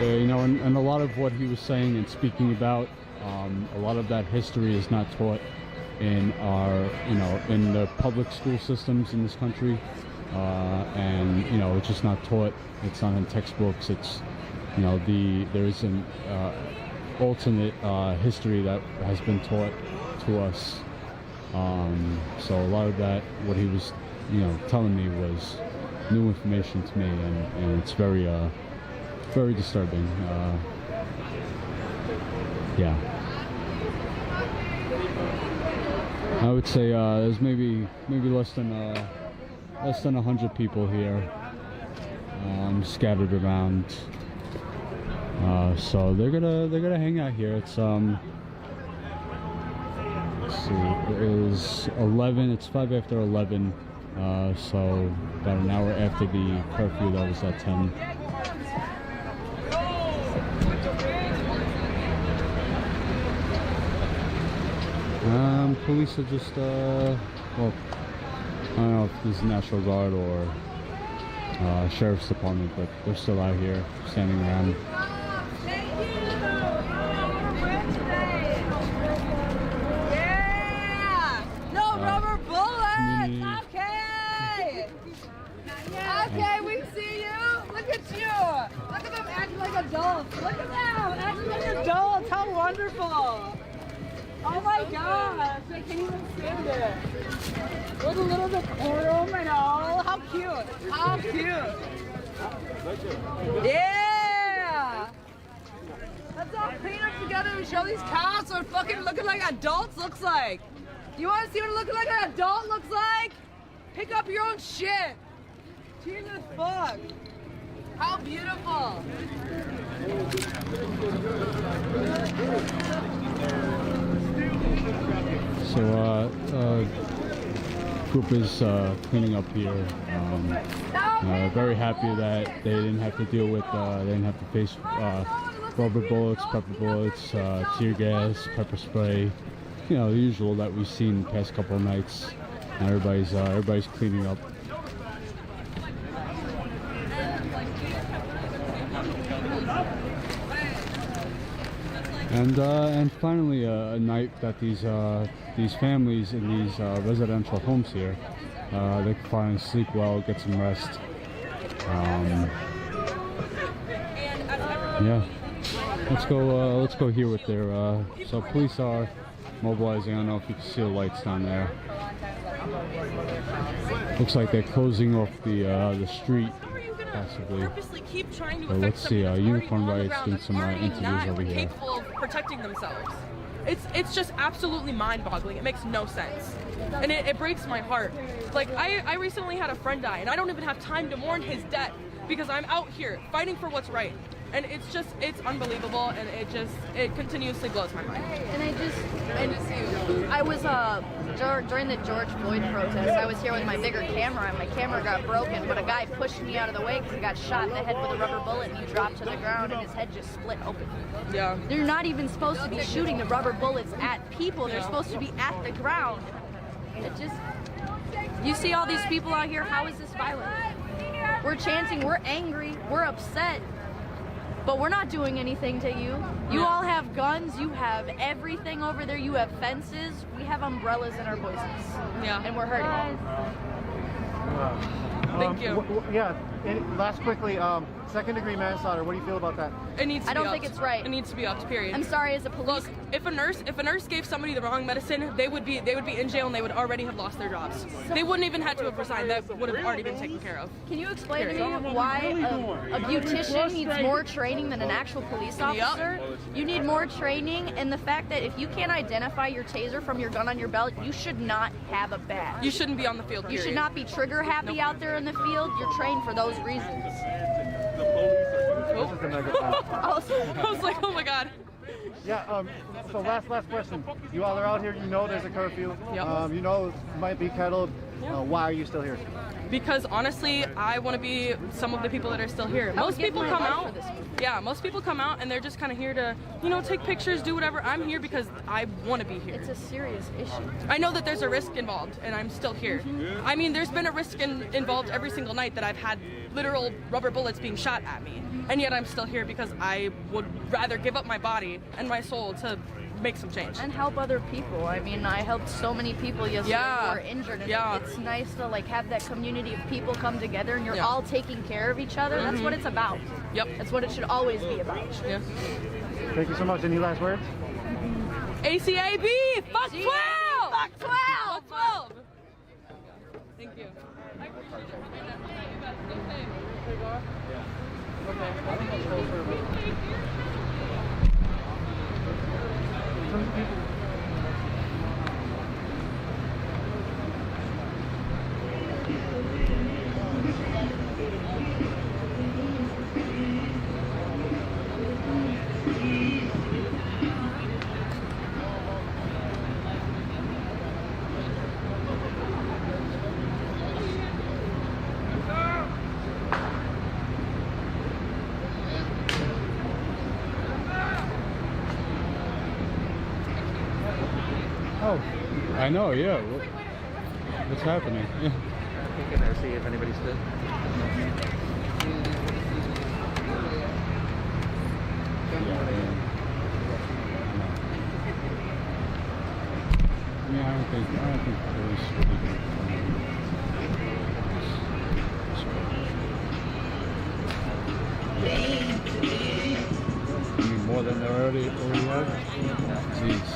You know, and a lot of what he was saying and speaking about, a lot of that history is not taught in our, you know, in the public school systems in this country, and you know, it's just not taught. It's not in textbooks. It's, you know, there is an alternate history that has been taught to us. So a lot of that, what he was, you know, telling me was new information to me, and it's very disturbing. Yeah. I would say there's maybe less than 100 people here, scattered around. So they're gonna hang out here. It's let's see, it is 11. It's 5 after 11. So about an hour after the curfew that was at 10. Police are just, well, I don't know if this is National Guard or Sheriff's Department, but they're still out here standing around. Yeah! No rubber bullets! Okay! Okay, we see you! Look at you! Look at them acting like adults! Look at them acting like adults! How wonderful! Oh my gosh, I can't even stand it. With a little decorum and all. How cute. How cute. Yeah. Let's all clean up together and show these cops what fucking looking like adults looks like. You want to see what looking like an adult looks like? Pick up your own shit. Jesus fuck. How beautiful. So, group is cleaning up here. Very happy that they didn't have to deal with, they didn't have to face rubber bullets, pepper bullets, tear gas, pepper spray. You know, the usual that we've seen the past couple of nights. And everybody's cleaning up. And finally, a night that these families in these residential homes here, they can finally sleep well, get some rest. Yeah, let's go here with their. So police are mobilizing. I don't know if you can see the lights down there. Looks like they're closing off the street. Possibly. Keep trying to But let's see, Unicorn Riot's doing some interviews over here. capable of protecting themselves. It's just absolutely mind-boggling. It makes no sense, and it breaks my heart. Like I recently had a friend die, and I don't even have time to mourn his death because I'm out here fighting for what's right. And it's unbelievable, and it continuously blows my mind. And I was during the George Floyd protest, I was here with my bigger camera, and my camera got broken, but a guy pushed me out of the way because he got shot in the head with a rubber bullet, and he dropped to the ground, and his head just split open. Yeah. They're not even supposed to be shooting the rubber bullets at people. They're supposed to be at the ground. You see all these people out here, how is this violent? We're chanting, we're angry, we're upset. But we're not doing anything to you. You all have guns, you have everything over there, you have fences, we have umbrellas in our voices. Yeah. And we're hurting. Thank you. Yeah, and last quickly, second-degree manslaughter, what do you feel about that? It needs to I be don't upped. think it's right. It needs to be upped, period. I'm sorry, as a police... Look, if a nurse gave somebody the wrong medicine, they would be in jail and they would already have lost their jobs. They wouldn't even have to have resigned. That would have already been taken care of. Can you explain to me why a beautician needs more training than an actual police officer? Yep. You need more training, and the fact that if you can't identify your taser from your gun on your belt, you should not have a badge. You shouldn't be on the field, You period. should not be trigger happy out there in the field. You're trained for those reasons. the police are using. This is the megaphone. I was like, oh my god. Yeah, so last question. You all are out here, you know there's a curfew. Yep. You know it might be kettled. Why are you still here? Because honestly, I want to be some of the people that are still here. Most people come out. Yeah, most people come out and they're just kind of here to, you know, take pictures, do whatever. I'm here because I want to be here. It's a serious issue. I know that there's a risk involved, and I'm still here. I mean, there's been a risk involved every single night that I've had literal rubber bullets being shot at me, and yet I'm still here because I would rather give up my body and my soul to make some change. And help other people. I mean, I helped so many people yesterday who were injured, and it's nice to like have that community of people come together and you're all taking care of each other. That's what it's about. Yep. That's what it should always be about. Yeah. Thank you so much. Any last words? ACAB! Fuck 12! Fuck 12! Fuck 12! Thank you. Oh, I know, yeah. What's happening? Yeah. Peek in there, see if anybody's good. I don't think police really do. You mean more than they already have? Jeez.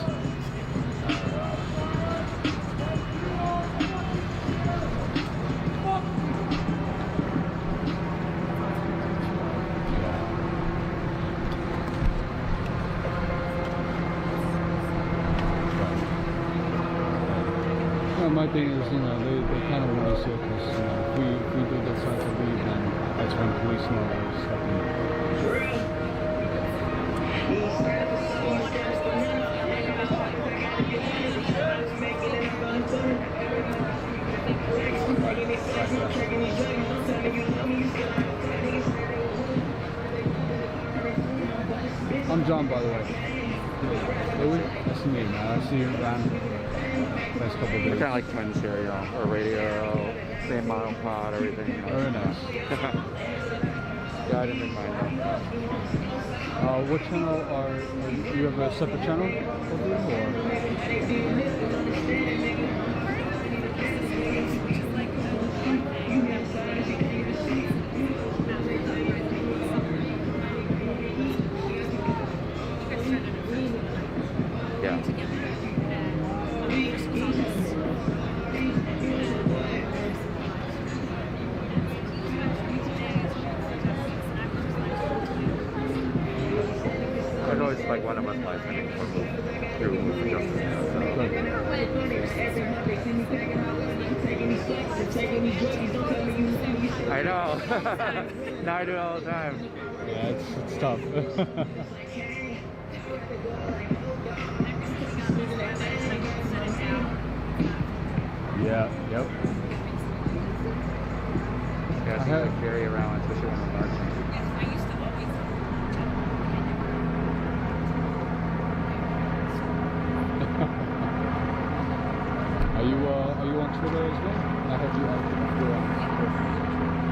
My thing is, you know, they kind of want to see us, you know, if we do decide to leave, then that's when police know there's something. I'm John, by the way. Louis, nice to meet you, man. I see you around. Last couple of days. We're kind of like twins here, you know, or radio, same monopod, everything. You know. Very nice. Yeah, I didn't mind that. What channel do you have a separate channel of you, I know it's like one of us lives through for justice. I know. Now I do it all the time. Yeah, it's tough. Yeah, yep. Yeah, I like carry around, especially when we're marching. Are you on Twitter as well? I have you on.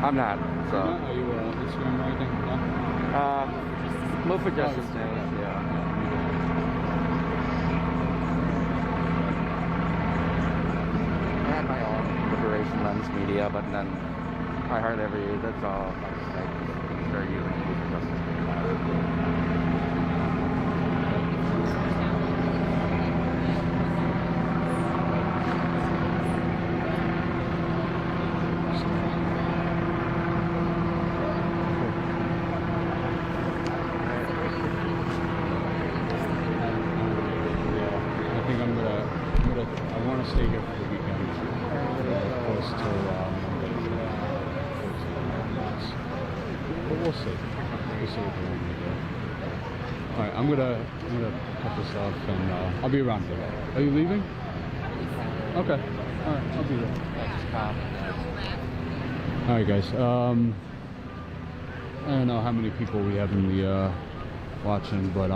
I'm not, so. Are you Instagram or anything? No? Move for Justice News, yeah. I had my own Liberation Lens media, but then I hardly ever use it, so I just like start using Move for Justice News. I want to stay here for the weekend. Close to Monday. we'll see. We'll see what they want me to do. All right, I'm gonna cut this off, and I'll be around here. Are you leaving? Okay. All right, I'll be there. All right, guys. I don't know how many people we have in the watching, but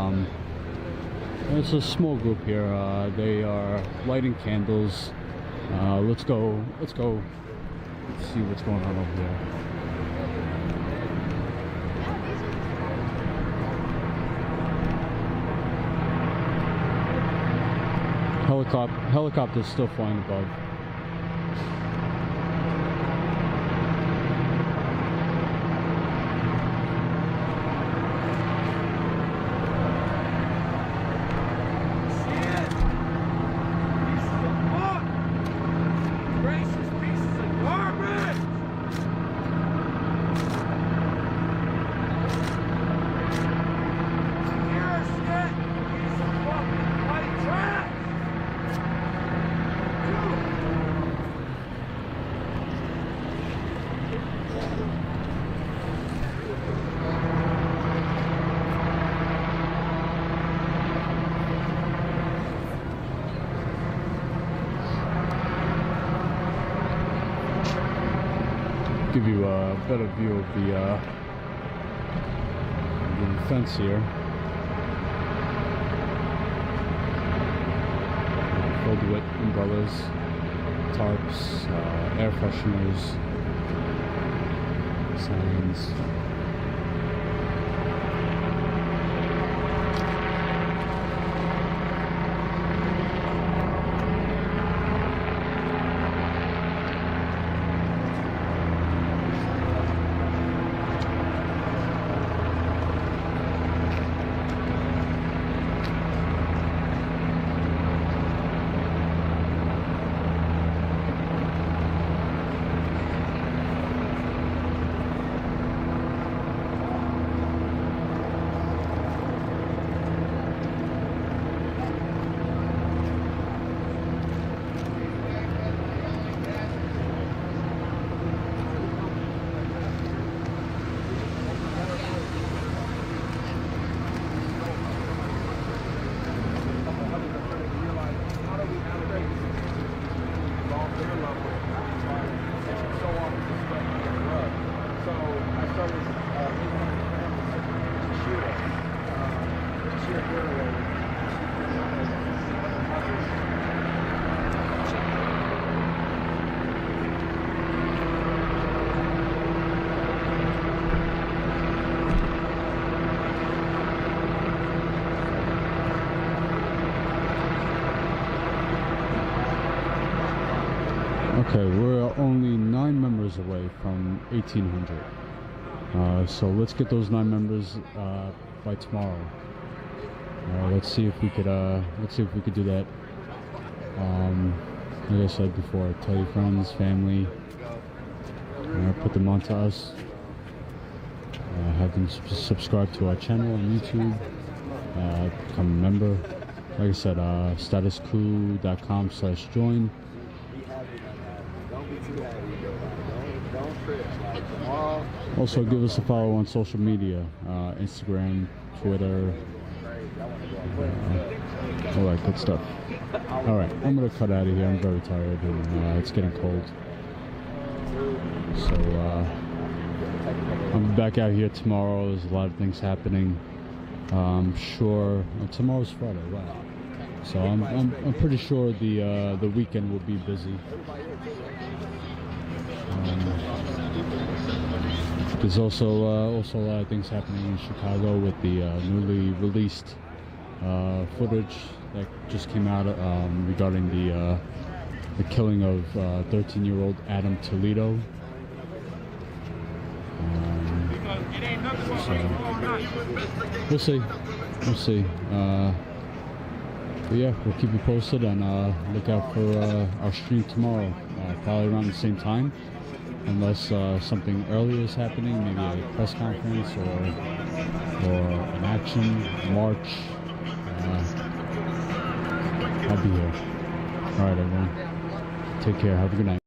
it's a small group here. They are lighting candles. Let's go. Let's see what's going on over there. Helicopter's still flying above. Give you a better view of the fence here. Filled with umbrellas, tarps, air fresheners, signs. Okay, we're only 9 members away from 1,800. So let's get those 9 members by tomorrow. Let's see if we could do that. Like I said before, tell your friends, family, put them onto us. Have them subscribe to our channel on YouTube. Become a member. Like I said, statuscoup.com/join. Also, give us a follow on social media, Instagram, Twitter, all that good stuff. Alright, I'm going to cut out of here. I'm very tired and it's getting cold. So, I'm back out here tomorrow. There's a lot of things happening. I'm sure tomorrow's Friday, right? So I'm pretty sure the weekend will be busy. There's also a lot of things happening in Chicago with the newly released footage that just came out regarding the killing of 13-year-old Adam Toledo. So we'll see. But yeah, we'll keep you posted and look out for our stream tomorrow, probably around the same time. Unless something earlier is happening, maybe a press conference or an action, march, I'll be here. Alright everyone, take care, have a good night.